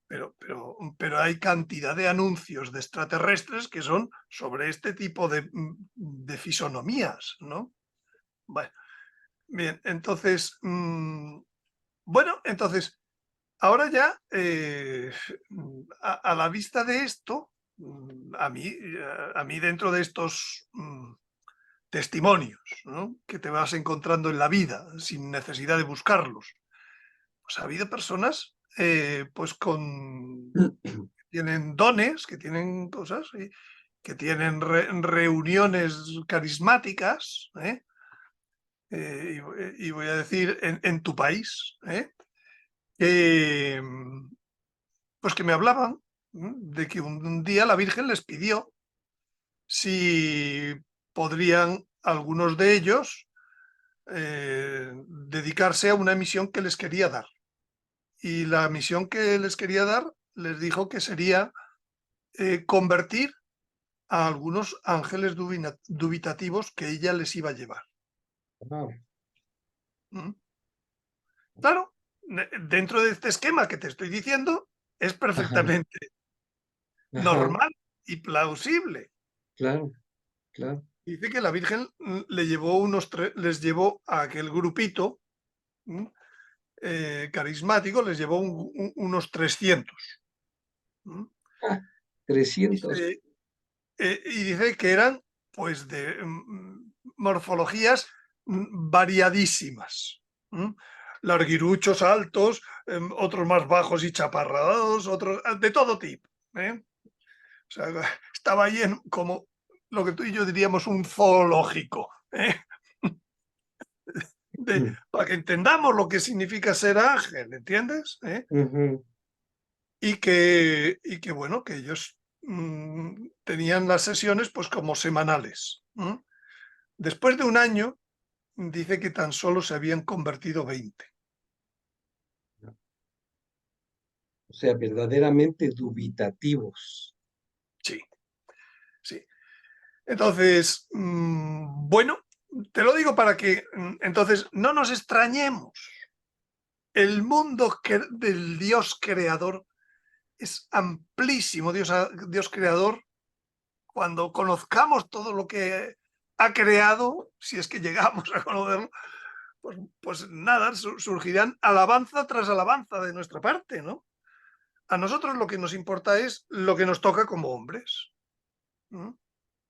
pero hay cantidad de anuncios de extraterrestres que son sobre este tipo de fisonomías, ¿no? Bueno, bien, entonces, bueno, entonces, ahora ya, a la vista de esto, a mí dentro de estos testimonios, ¿no?, que te vas encontrando en la vida sin necesidad de buscarlos, pues ha habido personas, pues tienen dones, que tienen cosas, que tienen reuniones carismáticas, ¿eh? Y voy a decir, en tu país, que, pues que me hablaban de que un día la Virgen les pidió si podrían algunos de ellos dedicarse a una misión que les quería dar. Y la misión que les quería dar les dijo que sería convertir a algunos ángeles dubitativos que ella les iba a llevar. Wow. ¿Mm? Claro, dentro de este esquema que te estoy diciendo, es Ajá, perfectamente ajá, normal y plausible. claro, claro. Dice que la Virgen les llevó a aquel grupito carismático, les llevó unos 300. Ah, 300. Dice, y dice que eran pues de morfologías variadísimas. Larguiruchos, altos, otros más bajos y chaparrados, otros de todo tipo. O sea, estaba ahí como lo que tú y yo diríamos un zoológico. Para que entendamos lo que significa ser ángel, ¿entiendes? Ujú. Y que bueno, que ellos tenían las sesiones pues como semanales. Después de un año, dice que tan solo se habían convertido 20. O sea, verdaderamente dubitativos. Sí, sí. Entonces, bueno, te lo digo para que entonces no nos extrañemos. El mundo del Dios creador es amplísimo. Dios creador, cuando conozcamos todo lo que ha creado, si es que llegamos a conocerlo, pues nada, surgirán alabanza tras alabanza de nuestra parte, ¿no? A nosotros lo que nos importa es lo que nos toca como hombres, ¿no?,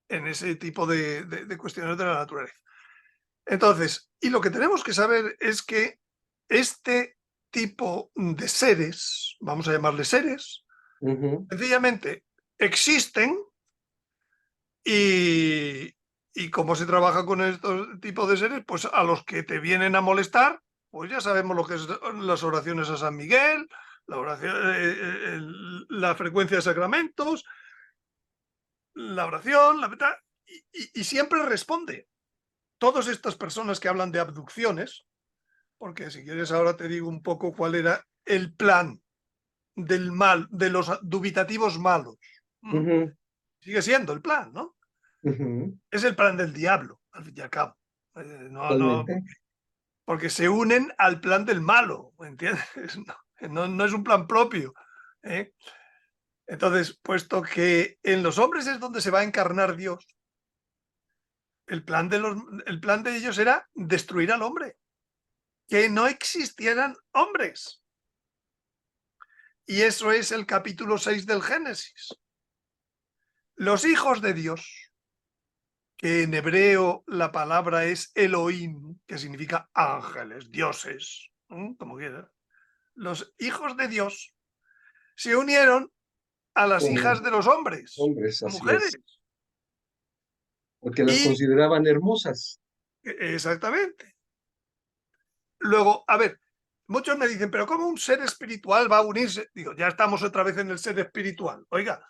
en ese tipo de cuestiones de la naturaleza. Entonces, y lo que tenemos que saber es que este tipo de seres, vamos a llamarles seres, Ujú. sencillamente existen. Y cómo se trabaja con estos tipos de seres, pues a los que te vienen a molestar, pues ya sabemos lo que es las oraciones a San Miguel, la oración, la frecuencia de sacramentos, la oración, y siempre responde. todas estas personas que hablan de abducciones, porque si quieres ahora te digo un poco cuál era el plan del mal, de los dubitativos malos. Ujú, Sigue siendo el plan, ¿no? ujú, Es el plan del diablo, al fin y al cabo. No, totalmente. porque se unen al plan del malo, ¿me entiendes? No es un plan propio. ¿Eh? Entonces, puesto que en los hombres es donde se va a encarnar Dios, el plan de ellos era destruir al hombre, que no existieran hombres. Y eso es el capítulo 6 del Génesis. Los hijos de Dios, que en hebreo la palabra es Elohim, que significa ángeles, dioses, como quieras. Los hijos de Dios se unieron a las Como hijas de los hombres, hombres, así mujeres. es, porque las Y consideraban hermosas. exactamente. Luego, a ver, muchos me dicen, pero ¿cómo un ser espiritual va a unirse? Digo, ya estamos otra vez en el ser espiritual. Oiga,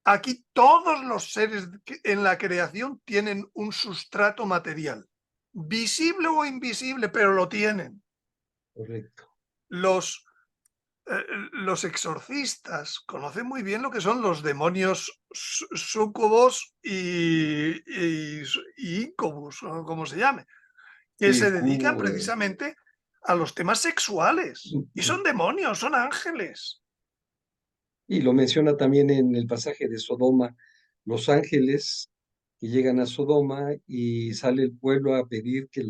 aquí todos los seres en la creación tienen un sustrato material, visible o invisible, pero lo tienen. Correcto. Los, los exorcistas conocen muy bien lo que son los demonios súcubos y incubus, o como se llame, que Sí, se dedican precisamente a los temas sexuales. Y son demonios, son ángeles. y lo menciona también en el pasaje de Sodoma, los ángeles que llegan a Sodoma y sale el pueblo a pedir que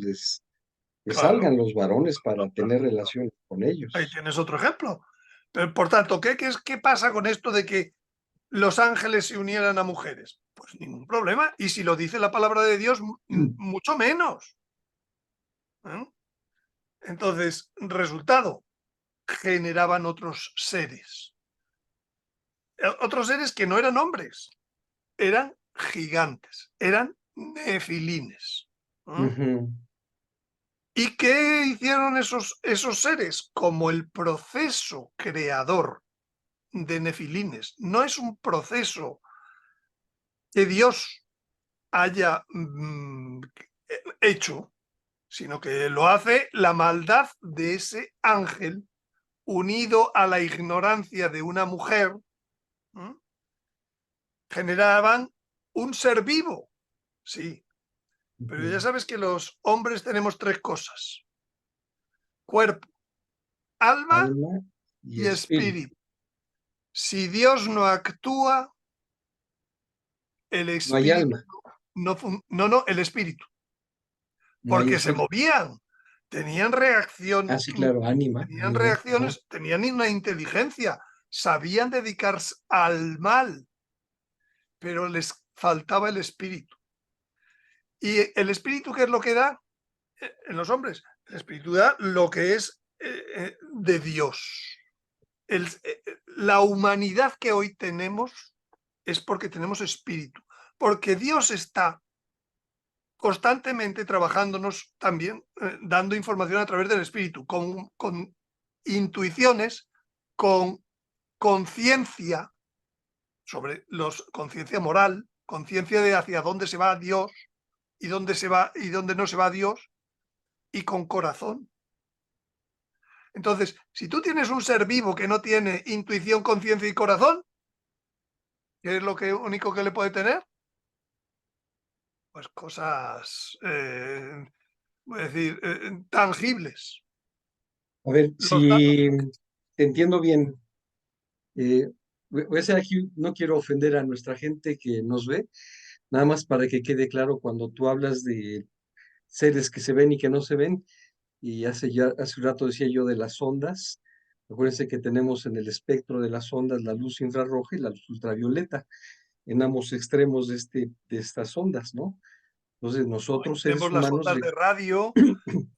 Claro, salgan los varones para tener relaciones con ahí ellos. tienes otro ejemplo. Pero, por tanto, ¿qué pasa con esto de que los ángeles se unieran a mujeres? Pues ningún problema. Y si lo dice la palabra de Dios, mucho menos. ¿Eh? Entonces, resultado, generaban otros seres. Otros seres que no eran hombres, eran gigantes, eran nefilines. ¿Eh? Ujú, ¿Y qué hicieron esos seres? Como el proceso creador de nefilines no es un proceso que Dios haya hecho, sino que lo hace la maldad de ese ángel unido a la ignorancia de una mujer, ¿m? Generaban un ser vivo, sí, pero ujú. ya sabes que los hombres tenemos tres cosas: cuerpo, alma Alma y y espíritu. espíritu. Si Dios no actúa, el No hay espíritu alma, no, el espíritu, no hay porque se espíritu. movían, tenían Ah, sí, claro, tenían ánima, ajá. reacciones, tenían una inteligencia, sabían dedicarse al mal, pero les faltaba el espíritu. ¿Y el espíritu qué es lo que da en los hombres? El espíritu da lo que es de Dios. La humanidad que hoy tenemos es porque tenemos espíritu, porque Dios está constantemente trabajándonos también, dando información a través del espíritu, con intuiciones, con conciencia conciencia moral, conciencia de hacia dónde se va Dios y dónde se va y dónde no se va Dios, y con corazón. Entonces, si tú tienes un ser vivo que no tiene intuición, conciencia y corazón, ¿qué es lo único que le puede tener? Pues cosas, voy a decir, tangibles. A ver, Los datos. si te entiendo bien, voy a hacer aquí, no quiero ofender a nuestra gente que nos ve, nada más para que quede claro cuando tú hablas de seres que se ven y que no se ven, y hace un rato decía yo de las ondas. Acuérdense que tenemos en el espectro de las ondas la luz infrarroja y la luz ultravioleta, en ambos extremos de estas ondas, ¿no? Entonces, nosotros seres Tenemos las humanos, ondas de radio,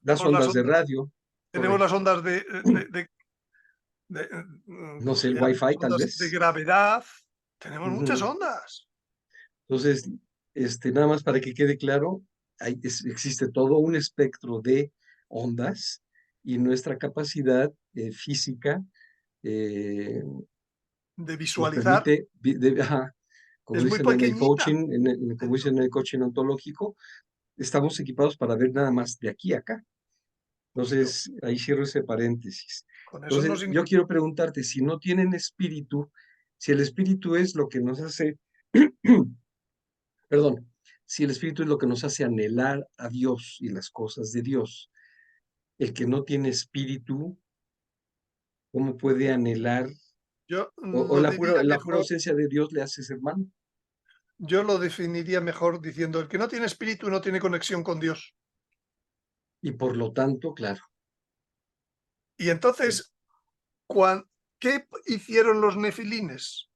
las tenemos las ondas de ondas, radio, tenemos las correcto, ondas no ¿cómo sé, se el llaman? wifi Las tal ondas de vez. gravedad. Tenemos muchas Ujú. ondas. Entonces, nada más para que quede claro, existe todo un espectro de ondas y nuestra capacidad física eh, De nos visualizar permite, ajá, como es muy dicen en el pequeñita. coaching, como dicen en el coaching ontológico, estamos equipados para ver nada más de aquí a acá. Justo. Entonces, ahí cierro ese paréntesis. Con eso no Entonces, yo significa. quiero preguntarte, si no tienen espíritu, si el espíritu es lo que nos hace, perdón, si el espíritu es lo que nos hace anhelar a Dios y las cosas de Dios, el que no tiene espíritu, ¿cómo puede anhelar? Yo O lo diría la pura mejor, ausencia de Dios le hace ser humano. yo lo definiría mejor diciendo, el que no tiene espíritu no tiene conexión con Dios. Y por lo tanto, claro, Y entonces, ¿qué hicieron los nefilines?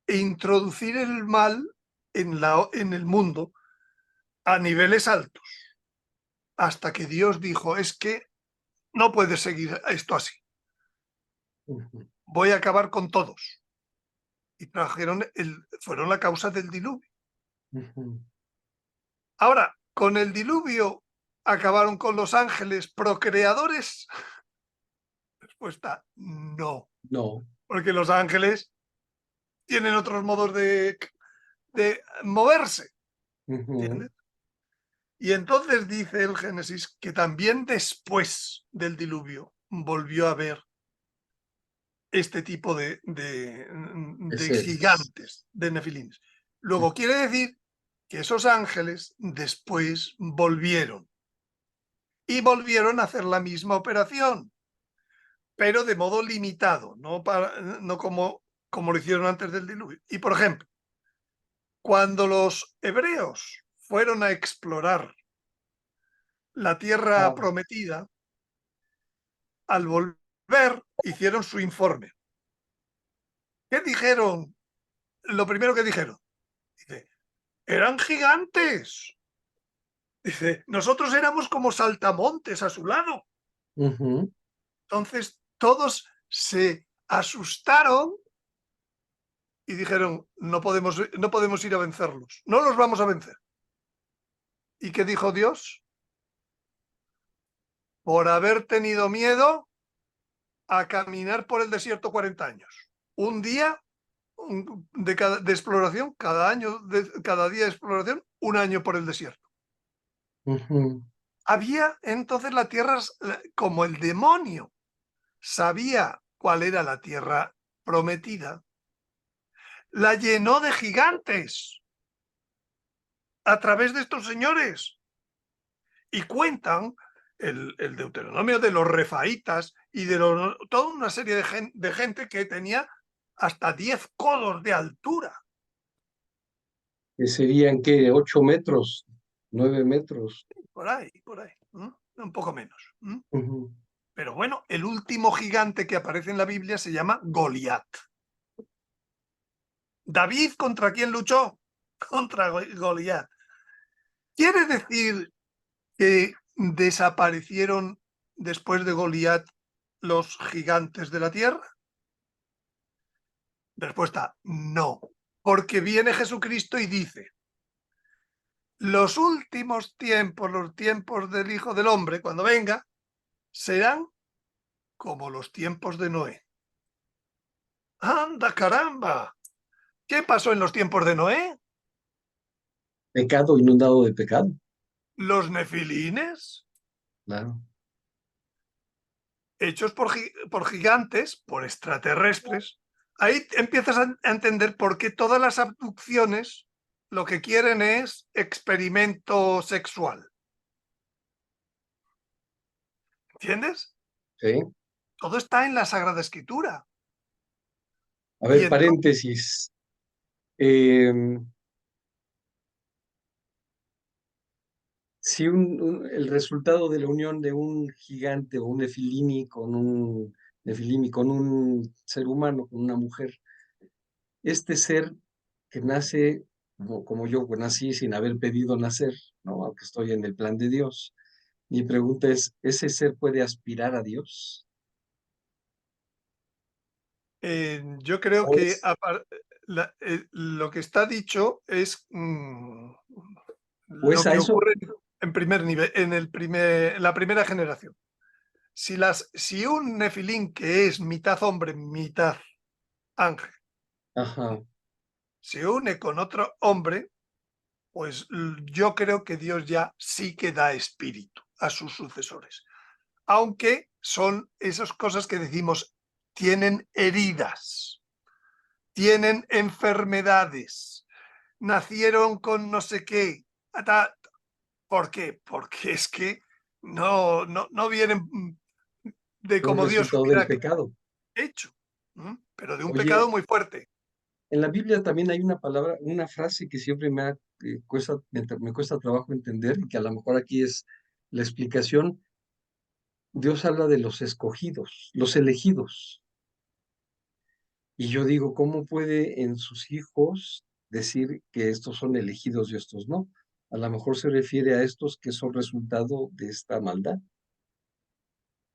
Introducir el mal en el mundo a niveles altos, hasta que Dios dijo, es que no puede seguir esto así, ujú, voy a acabar con todos. Y fueron la causa del diluvio. ujú. Ahora, con el diluvio acabaron con los ángeles procreadores. Respuesta, no, No. porque los ángeles tienen otros modos de moverse, Ujú. ¿entiendes? Y entonces dice el Génesis que también después del diluvio volvió a haber este tipo De de seres. gigantes, de nefilines. Luego quiere decir que esos ángeles después volvieron y volvieron a hacer la misma operación, pero de modo limitado, no como lo hicieron antes del diluvio. Y por ejemplo, cuando los hebreos fueron a explorar la tierra Ah, prometida, al volver hicieron su informe. ¿Qué dijeron? Lo primero que dijeron, dice, eran gigantes. Dice, nosotros éramos como saltamontes a su lado. ujú. Entonces todos se asustaron y dijeron, no podemos ir a vencerlos, no los vamos a vencer. ¿Y qué dijo Dios? Por haber tenido miedo a caminar por el desierto 40 años. Un día de exploración, cada día de exploración, un año por el desierto. Ujú. Había entonces la tierra, como el demonio sabía cuál era la tierra prometida, la llenó de gigantes a través de estos señores. Y cuentan el Deuteronomio de los refaítas y de toda una serie de gente que tenía hasta 10 codos de altura. Que serían, ¿qué? 8 metros, 9 metros. Por ahí, un poco menos. Ujú. Pero bueno, el último gigante que aparece en la Biblia se llama Goliat. ¿David contra quién luchó? Contra Goliat. ¿Quiere decir que desaparecieron después de Goliat los gigantes de la tierra? Respuesta, no. Porque viene Jesucristo y dice, los últimos tiempos, los tiempos del Hijo del Hombre, cuando venga, serán como los tiempos de Noé. ¡Anda, caramba! ¿Qué pasó en los tiempos de Noé? Pecado inundado de pecado, Los nefilines, claro. hechos por gigantes, por extraterrestres. Ahí empiezas a entender por qué todas las abducciones lo que quieren es experimento sexual. ¿Entiendes? ¿Sí? Todo está en la Sagrada Escritura. A Y ver, entonces, paréntesis. Eh, si el resultado de la unión de un gigante o un nefilimi con un ser humano, con una mujer, este ser que nace como yo, pues nací sin haber pedido nacer, ¿no? Aunque estoy en el plan de Dios. Mi pregunta es, ¿ese ser puede aspirar a Dios? yo creo ¿O que es, lo que está dicho es o es lo a que eso? ocurre en primer nivel, en la primera generación. Si un nefilín que es mitad hombre, mitad ángel, Ajá. se une con otro hombre, Pues yo creo que Dios ya sí que da espíritu a sus sucesores, aunque son esas cosas que decimos, tienen heridas, tienen enfermedades, nacieron con no sé qué. ¿Por qué? Porque es que no vienen de Es como Dios resultado del hubiera pecado. hecho, pero de un pecado Oye, muy fuerte. en la Biblia también hay una palabra, una frase que siempre me cuesta trabajo entender y que a lo mejor aquí es la explicación. Dios habla de los escogidos, los elegidos. Y yo digo, ¿cómo puede en sus hijos decir que estos son elegidos y estos no? A lo mejor se refiere a estos que son resultado de esta maldad.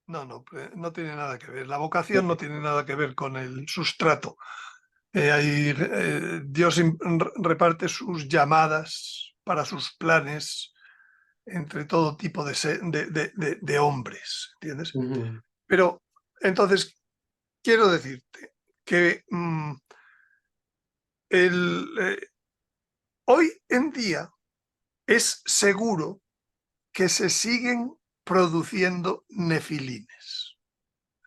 No tiene nada que ver. La vocación no tiene nada que ver con el sustrato. Dios reparte sus llamadas para sus planes entre todo tipo de hombres, ¿entiendes? Ujú. Pero entonces quiero decirte que hoy en día es seguro que se siguen produciendo nefilines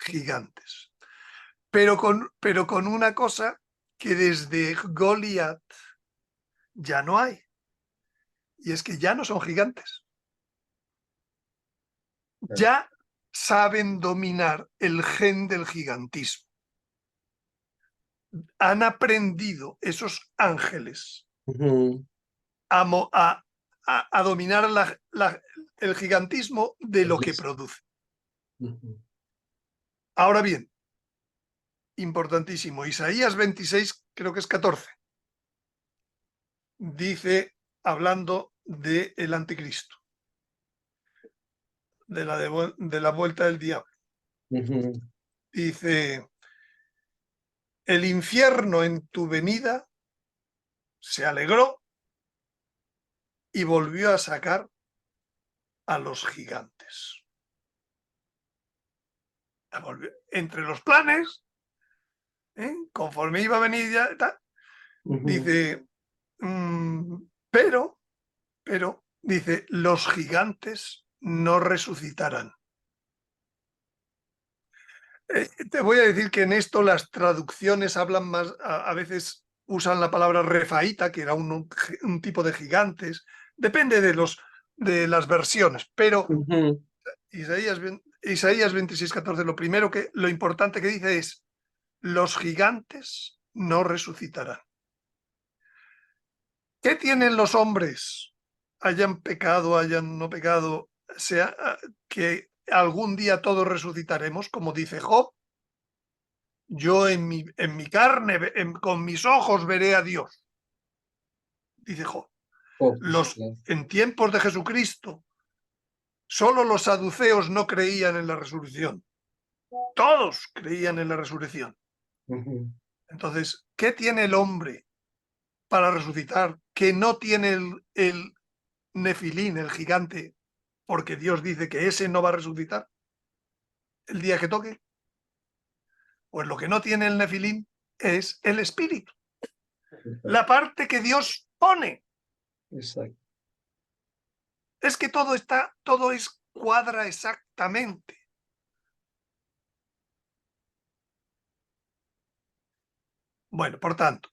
gigantes, pero con una cosa que desde Goliat ya no hay, y es que ya no son gigantes, Claro. ya saben dominar el gen del gigantismo. Han aprendido esos ángeles Ujú. a, a dominar el gigantismo de Las lo que leyes. produce. Ujú. Ahora bien, importantísimo, Isaías 26, creo que es 14, dice, hablando del anticristo, de la vuelta del diablo, Ujú. dice, el infierno en tu venida se alegró y volvió a sacar a los gigantes. Entre los planes, conforme iba a venir ya, Ujú. dice, pero, dice, los gigantes no resucitarán. Te voy a decir que en esto las traducciones hablan más, a veces usan la palabra refaíta, que era un tipo de gigantes, depende de las versiones, pero Ujú. Isaías 26:14, lo importante que dice es, los gigantes no resucitarán. ¿Qué tienen los hombres? Hayan pecado, hayan no pecado, sea que algún día todos resucitaremos, como dice Job. Yo en mi carne, con mis ojos veré a Dios, dice Job. Oh, sí, claro. En tiempos de Jesucristo, solo los saduceos no creían en la resurrección. Todos creían en la resurrección. Ujú. Entonces, ¿qué tiene el hombre para resucitar que no tiene el nefilín, el gigante, porque Dios dice que ese no va a resucitar el día que toque? Pues lo que no tiene el nefilín es el espíritu, Exacto. la parte que Dios pone. Exacto. Es que todo es cuadra exactamente. Bueno, por tanto,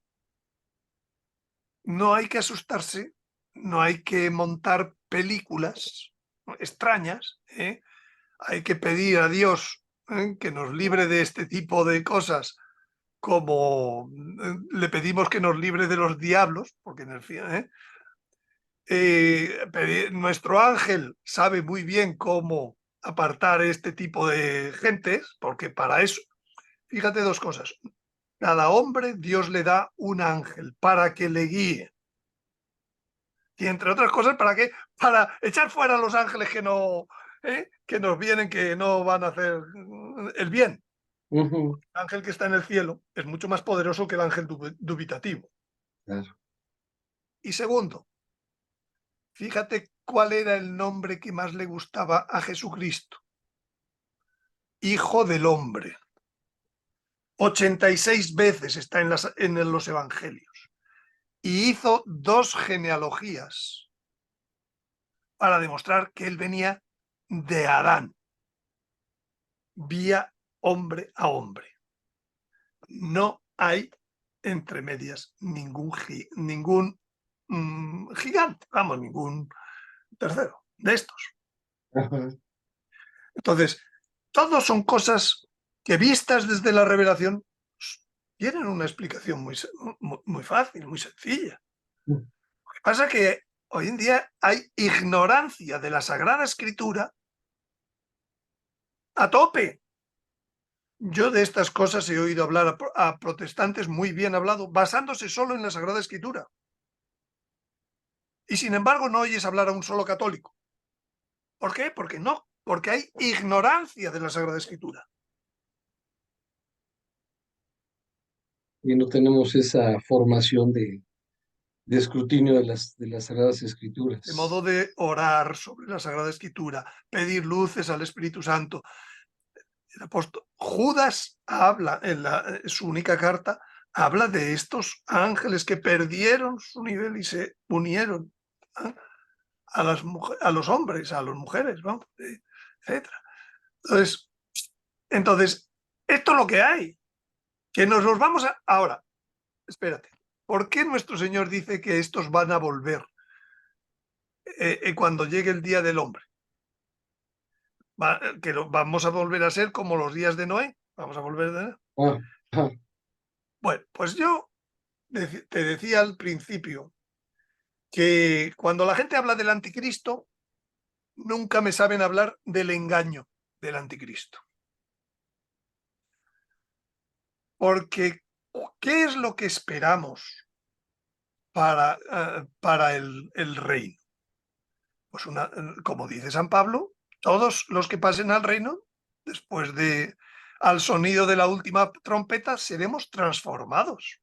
no hay que asustarse, no hay que montar películas extrañas, ¿eh? Hay que pedir a Dios que nos libre de este tipo de cosas, como le pedimos que nos libre de los diablos, porque en el fin, nuestro ángel sabe muy bien cómo apartar este tipo de gentes, porque para eso, fíjate dos cosas, cada hombre Dios le da un ángel para que le guíe. Y entre otras cosas, ¿para qué? Para echar fuera a los ángeles que nos vienen, que no van a hacer el bien. Ujú. El ángel que está en el cielo es mucho más poderoso que el ángel dubitativo. Claro. Y segundo, fíjate cuál era el nombre que más le gustaba a Jesucristo. Hijo del hombre. 86 veces está en los evangelios. y hizo 2 genealogías para demostrar que él venía de Adán, vía hombre a hombre. No hay entre medias ningún gigante, vamos, ningún tercero de estos. Ajá. Entonces, todos son cosas que vistas desde la revelación tienen una explicación muy fácil, muy sencilla. Lo que pasa es que hoy en día hay ignorancia de la Sagrada Escritura a tope. Yo de estas cosas he oído hablar a protestantes muy bien hablado, basándose solo en la Sagrada Escritura. Y sin embargo no oyes hablar a un solo católico. ¿Por qué? Porque hay ignorancia de la Sagrada Escritura. Y no tenemos esa formación de escrutinio de las Sagradas De modo Escrituras. de orar sobre la Sagrada Escritura, pedir luces al Espíritu Santo. El apóstol Judas habla en su única carta, habla de estos ángeles que perdieron su nivel y se unieron a los hombres, a las mujeres, vamos, etc. Entonces, esto es lo que hay, que nos los vamos a... Ahora, espérate, ¿por qué nuestro Señor dice que estos van a volver cuando llegue el día del hombre? Vamos a volver a ser como los días de Noé. Vamos a volver de... Ah, ajá. Bueno, pues yo te decía al principio que cuando la gente habla del anticristo, nunca me saben hablar del engaño del anticristo. Porque, ¿qué es lo que esperamos para el reino? Pues como dice San Pablo, todos los que pasen al reino, después al sonido de la última trompeta, seremos transformados.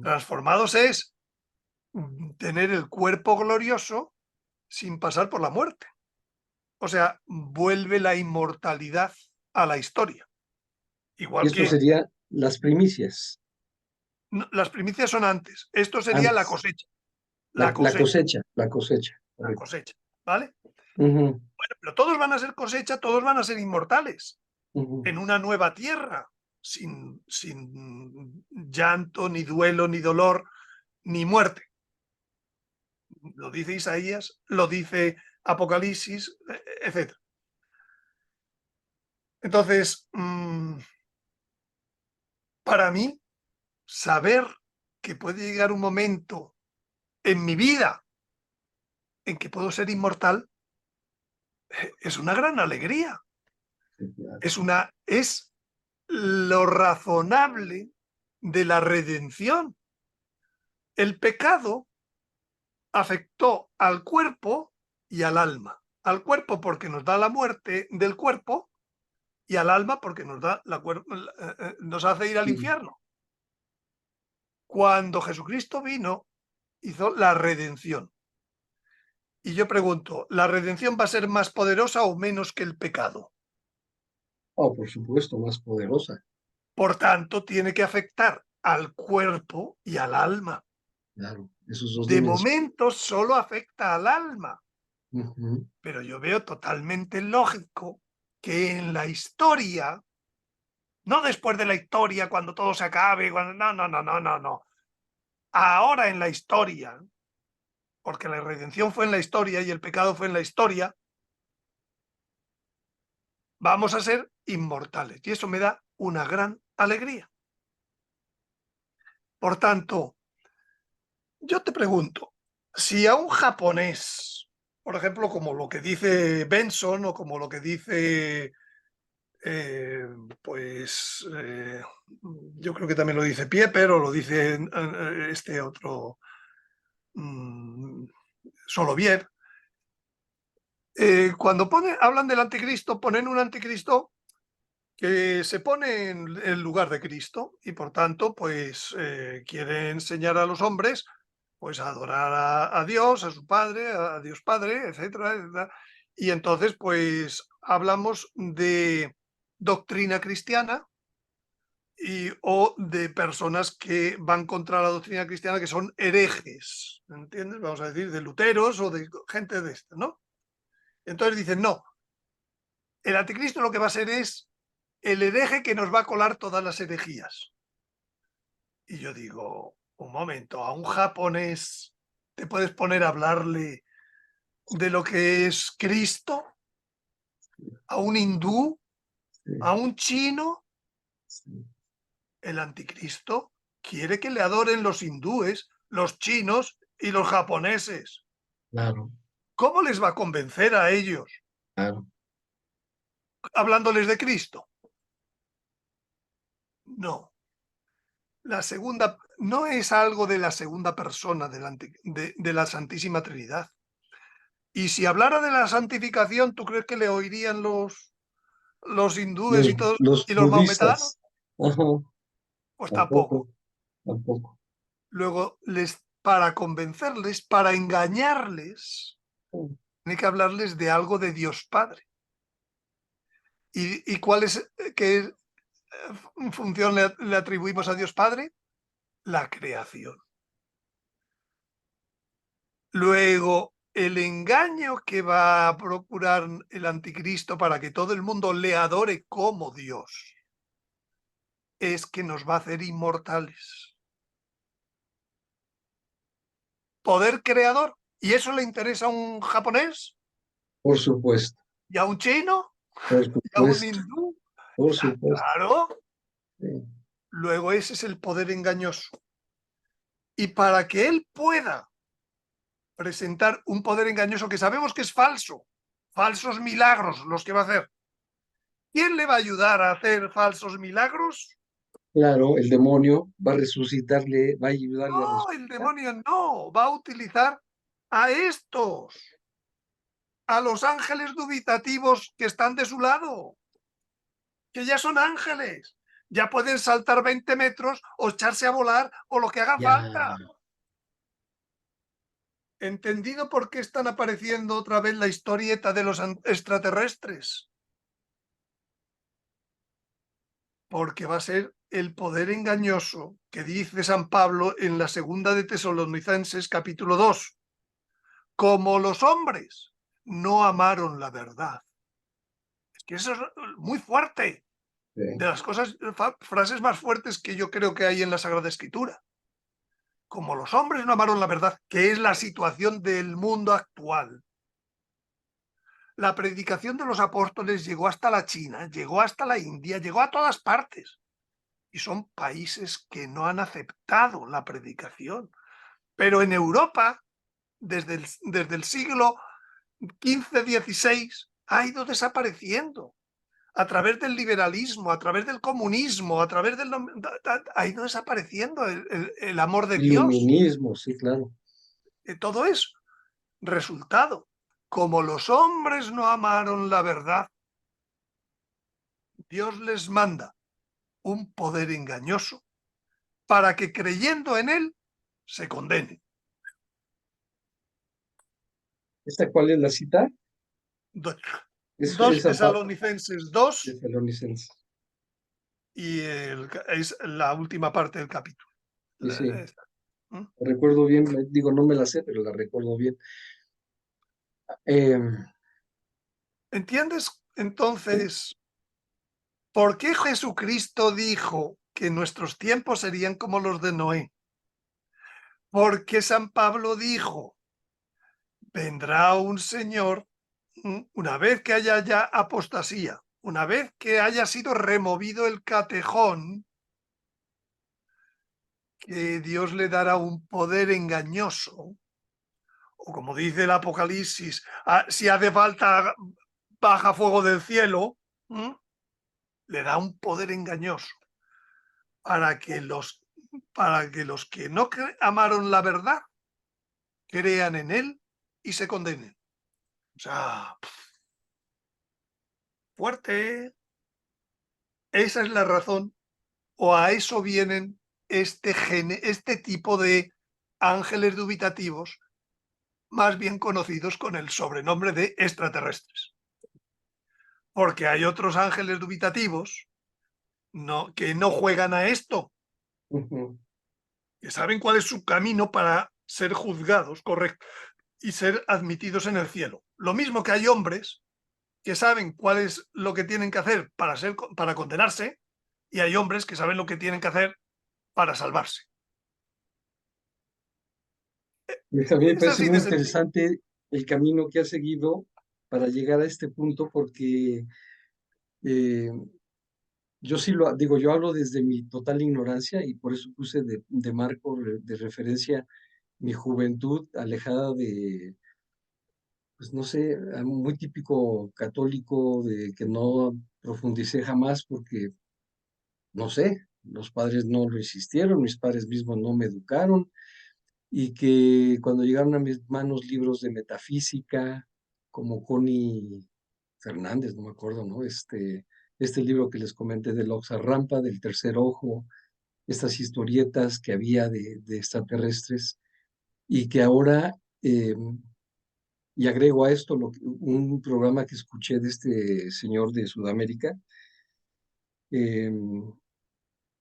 Transformados es tener el cuerpo glorioso sin pasar por la muerte. O sea, vuelve la inmortalidad a la historia. Y Igual esto que sería las primicias, las primicias son antes. Esto sería la antes, cosecha. La la cosecha. cosecha, la cosecha. La Correcto. cosecha. ¿Vale? Ujú, Bueno, pero todos van a ser cosecha, todos van a ser inmortales. ujú. En una nueva tierra, sin llanto, ni duelo, ni dolor, ni muerte. Lo dice Isaías, lo dice Apocalipsis, etc. Entonces, para mí, saber que puede llegar un momento en mi vida en que puedo ser inmortal es una gran alegría. Sí, claro. Es lo razonable de la redención. El pecado afectó al cuerpo y al alma. Al cuerpo porque nos da la muerte del cuerpo y al alma porque nos hace ir al Sí. infierno. Cuando Jesucristo vino, hizo la redención. Y yo pregunto, ¿la redención va a ser más poderosa o menos que el pecado? Oh, por supuesto, más poderosa. Por tanto, tiene que afectar al cuerpo y al alma. Claro, esos dos De dimensiones. momento solo afecta al alma, Ujú. pero yo veo totalmente lógico que en la historia, no después de la historia, cuando todo se acabe, no. Ahora en la historia, porque la redención fue en la historia y el pecado fue en la historia, vamos a ser inmortales. Y eso me da una gran alegría. Por tanto, yo te pregunto, si a un japonés, por ejemplo, como lo que dice Benson o como lo que dice, eh, pues, yo creo que también lo dice Pieper o lo dice este otro, mm, Soloviev, cuando hablan del anticristo, ponen un anticristo que se pone en el lugar de Cristo y por tanto, pues quiere enseñar a los hombres pues a adorar a Dios, a su Padre, a Dios Padre, etcétera, etcétera. Y entonces, pues hablamos de doctrina cristiana o de personas que van contra la doctrina cristiana, que son herejes, ¿entiendes? Vamos a decir, de luteros o de gente de esta, ¿no? Entonces dicen, no, el anticristo lo que va a ser es el hereje que nos va a colar todas las herejías. Y yo digo, un momento, a un japonés te puedes poner a hablarle de lo que es Cristo, a un hindú, Sí, a un chino. sí, El anticristo quiere que le adoren los hindúes, los chinos y los japoneses. claro, ¿Cómo les va a convencer a ellos claro. hablándoles de Cristo? No. La segunda no es algo de la segunda persona de la Santísima Trinidad. Y si hablara de la santificación, ¿tú crees que le oirían los hindúes Los, y todos los y los maometanos? budistas, ajá, Pues tampoco, tampoco. tampoco. Luego, para convencerles, para engañarles, tiene que hablarles de algo de Dios Padre. ¿Y cuál es, qué función le atribuimos a Dios Padre? La creación. Luego, el engaño que va a procurar el anticristo para que todo el mundo le adore como Dios es que nos va a hacer inmortales. Poder creador. ¿Y eso le interesa a un japonés? Por supuesto, ¿Y a un chino? por ¿Y a un supuesto, hindú? por supuesto. Claro. Sí, Luego ese es el poder engañoso. Y para que él pueda presentar un poder engañoso que sabemos que es falso, falsos milagros los que va a hacer. ¿Quién le va a ayudar a hacer falsos milagros? claro, el demonio va a resucitarle, va a ayudarle a No, el resucitar. demonio no, va a utilizar a estos, a los ángeles dubitativos que están de su lado, que ya son ángeles, ya pueden saltar 20 metros o echarse a volar o lo que haga Ya, falta. ¿Entendido por qué están apareciendo otra vez la historieta de los extraterrestres? Porque va a ser el poder engañoso que dice San Pablo en la segunda de Tesalonicenses capítulo 2. Como los hombres no amaron la verdad. Es que eso es muy fuerte. sí, De las cosas, frases más fuertes que yo creo que hay en la Sagrada Escritura. Como los hombres no amaron la verdad, que es la situación del mundo actual. La predicación de los apóstoles llegó hasta la China, llegó hasta la India, llegó a todas partes. Y son países que no han aceptado la predicación. Pero en Europa, desde el siglo XV-XVI, ha ido desapareciendo. A través del liberalismo, a través del comunismo, a través del... ha ido desapareciendo el amor de Dios. iluminismo, sí, claro. Todo eso. Resultado, como los hombres no amaron la verdad, Dios les manda un poder engañoso para que creyendo en él se condenen. ¿Esta cuál es la cita? Es 2 San Pablo, Tesalonicenses 2 Tesalonicenses. y es la última parte del capítulo. Sí, sí, Esta. ¿Mm? la recuerdo bien, digo, no me la sé, pero la recuerdo bien. Eh, ¿Entiendes sí, entonces por qué Jesucristo dijo que nuestros tiempos serían como los de Noé? Porque San Pablo dijo, vendrá un Señor una vez que haya ya apostasía, una vez que haya sido removido el catejón, que Dios le dará un poder engañoso, o como dice el Apocalipsis, si hace falta baja fuego del cielo, le da un poder engañoso para que los que no amaron la verdad crean en él y se condenen. O sea, fuerte. Esa es la razón, o a eso vienen este tipo de ángeles dubitativos, más bien conocidos con el sobrenombre de extraterrestres. Porque hay otros ángeles dubitativos que no juegan a esto, Ujú. que saben cuál es su camino para ser juzgados, correcto, y ser admitidos en el cielo. Lo mismo que hay hombres que saben cuál es lo que tienen que hacer para condenarse, y hay hombres que saben lo que tienen que hacer para salvarse. A mí me Es parece así muy de sencillo. interesante el camino que ha seguido para llegar a este punto, porque eh, yo sí lo digo, yo hablo desde mi total ignorancia y por eso puse de marco, de referencia, mi juventud alejada de, pues no sé, muy típico católico, de que no profundicé jamás porque, no sé, los padres no lo insistieron, mis padres mismos no me educaron, y que cuando llegaron a mis manos libros de metafísica, como Connie Fernández, no me acuerdo, ¿no? Este libro que les comenté de Rampa, del tercer ojo, estas historietas que había de extraterrestres, y que ahora, y agrego a esto un programa que escuché de este señor de Sudamérica,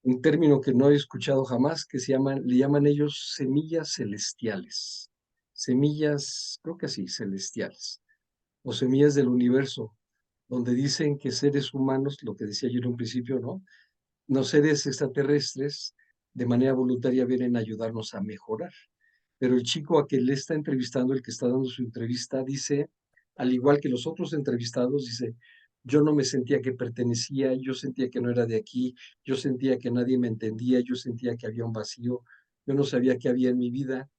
un término que no he escuchado jamás, que le llaman ellos semillas celestiales. Semillas, creo que así, celestiales, o semillas del universo, donde dicen que seres humanos, lo que decía yo en un principio, ¿no? No, seres extraterrestres, de manera voluntaria vienen a ayudarnos a mejorar. Pero el chico a quien le está entrevistando, el que está dando su entrevista, dice, al igual que los otros entrevistados, dice, yo no me sentía que pertenecía, yo sentía que no era de aquí, yo sentía que nadie me entendía, yo sentía que había un vacío, yo no sabía qué había en mi vida.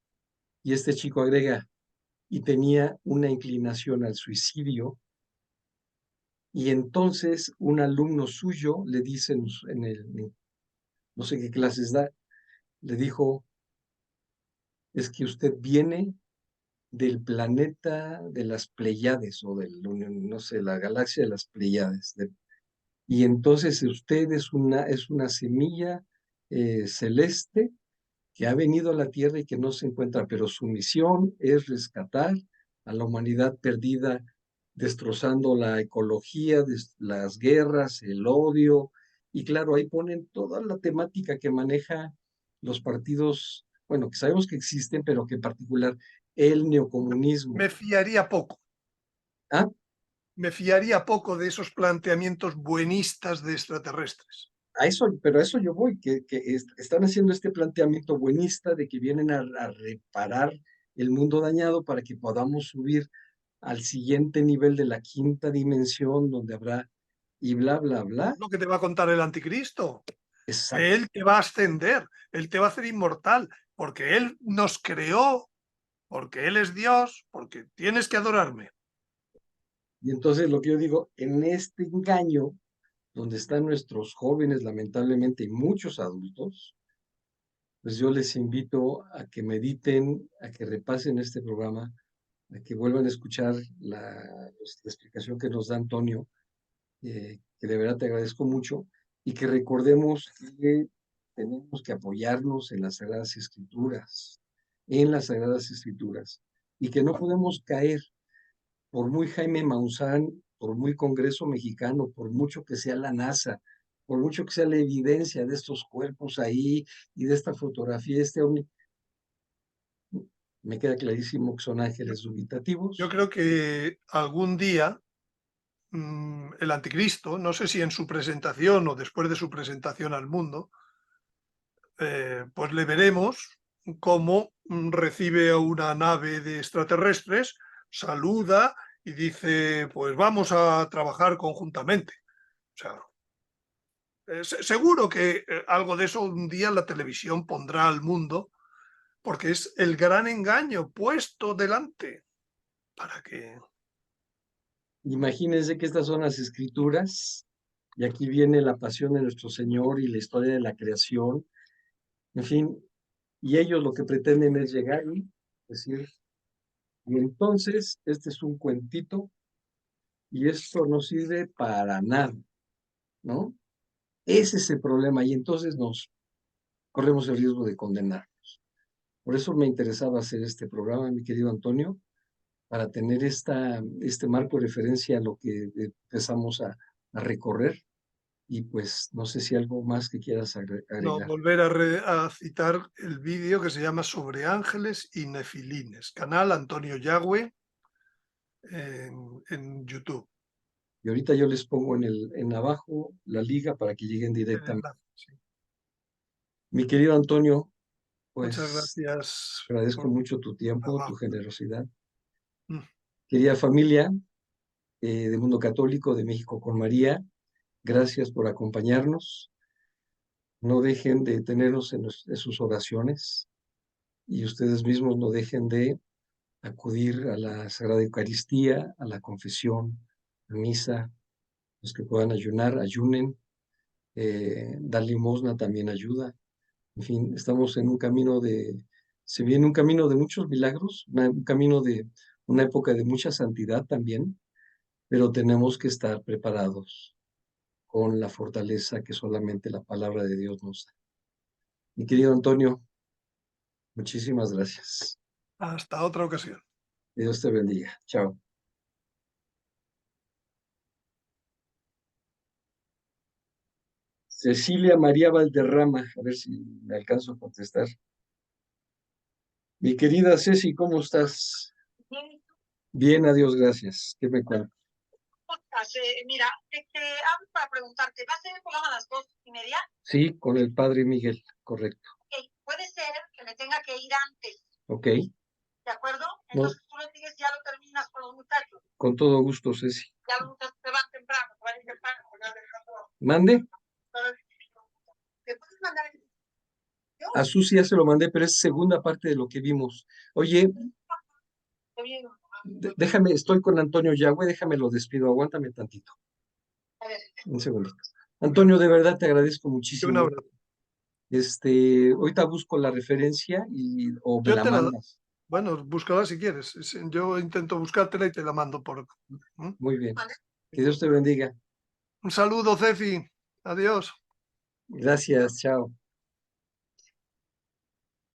Y este chico agrega, y tenía una inclinación al suicidio, y entonces un alumno suyo le dice no sé qué clases da, le dijo, es que usted viene del planeta de las Pleiades o no sé, la galaxia de las Pleiades. Y entonces usted es una semilla celeste que ha venido a la Tierra y que no se encuentra, pero su misión es rescatar a la humanidad perdida, destrozando la ecología, las guerras, el odio. Y claro, ahí ponen toda la temática que maneja los partidos, bueno, que sabemos que existen, pero que en particular el neocomunismo. Me fiaría poco. Ah, Me fiaría poco de esos planteamientos buenistas de extraterrestres. a eso, pero a eso yo voy, están haciendo este planteamiento buenista de que vienen a reparar el mundo dañado para que podamos subir al siguiente nivel de la quinta dimensión donde habrá y bla, bla, bla. Lo que te va a contar el anticristo. Exacto. Él te va a ascender, él te va a hacer inmortal, porque él nos creó, porque él es Dios, porque tienes que adorarme. Y entonces lo que yo digo, en este engaño, donde están nuestros jóvenes, lamentablemente, y muchos adultos, pues yo les invito a que mediten, a que repasen este programa, a que vuelvan a escuchar la explicación que nos da Antonio, que de verdad te agradezco mucho, y que recordemos que tenemos que apoyarnos en las Sagradas Escrituras, y que no podemos caer, por muy Jaime Maussan, por muy Congreso Mexicano, por mucho que sea la NASA, por mucho que sea la evidencia de estos cuerpos ahí y de esta fotografía, este ovni, me queda clarísimo que son Yo, ángeles yo dubitativos. creo que algún día el anticristo, no sé si en su presentación o después de su presentación al mundo, pues le veremos cómo recibe a una nave de extraterrestres, saluda y dice, pues vamos a trabajar conjuntamente. O sea, seguro que algo de eso un día la televisión pondrá al mundo, porque es el gran engaño puesto delante para que... Imagínense que estas son las escrituras, y aquí viene la pasión de nuestro Señor y la historia de la creación, en fin, y ellos lo que pretenden es llegar y decir, y entonces este es un cuentito y esto no sirve para nada, ¿no? Ese es el problema y entonces nos corremos el riesgo de condenar. Por eso me interesaba hacer este programa, mi querido Antonio, para tener este marco de referencia a lo que empezamos a recorrer Y pues no sé si algo más que quieras No, agregar. volver a citar el vídeo que se llama Sobre ángeles y nefilines, canal Antonio Yagüe en YouTube. Y ahorita yo les pongo en abajo la liga para que lleguen El directamente. enlace, sí. Mi querido Antonio, Muchas pues gracias agradezco por mucho tu tu tiempo, tu trabajo. generosidad. Mm. Querida familia de Mundo Católico de México con María, gracias por acompañarnos. No dejen de tenernos en sus oraciones y ustedes mismos no dejen de acudir a la Sagrada Eucaristía, a la confesión, a misa. Los que puedan ayunar, ayunen. Dar limosna también ayuda. En fin, estamos en un camino se viene un camino de muchos milagros, un camino de una época de mucha santidad también, pero tenemos que estar preparados con la fortaleza que solamente la palabra de Dios nos da. Mi querido Antonio, muchísimas gracias. Hasta otra ocasión. Que Dios te bendiga. Chao. Cecilia María Valderrama, a ver si me alcanzo a contestar. Mi querida Ceci, ¿cómo estás? Bien, adiós, gracias. ¿Qué me cuentas? Mira, te hablo para preguntarte, ¿va a ser el programa a las 2:30? Sí, con el padre Miguel, correcto. Ok, puede ser que me tenga que ir antes, Ok, ¿de acuerdo? no, Entonces tú le dices, ya lo terminas con los muchachos. con todo gusto, Ceci. Ya los muchachos se van temprano, se van a ir temprano. Mande. ¿Me puedes mandar el video? A Susi ya se lo mandé, pero es segunda parte de lo que vimos. Oye, déjame, estoy con Antonio Yagüe, déjame lo despido, aguántame tantito. A ver, Un segundito. Antonio, de verdad te agradezco Un muchísimo. abrazo. Ahorita busco la referencia o me Yo la te la, mandas. bueno, búscala si quieres. Yo intento buscártela y te la mando por. Muy bien. Que Dios te bendiga. Un saludo, Ceci. Adiós. Gracias, chao.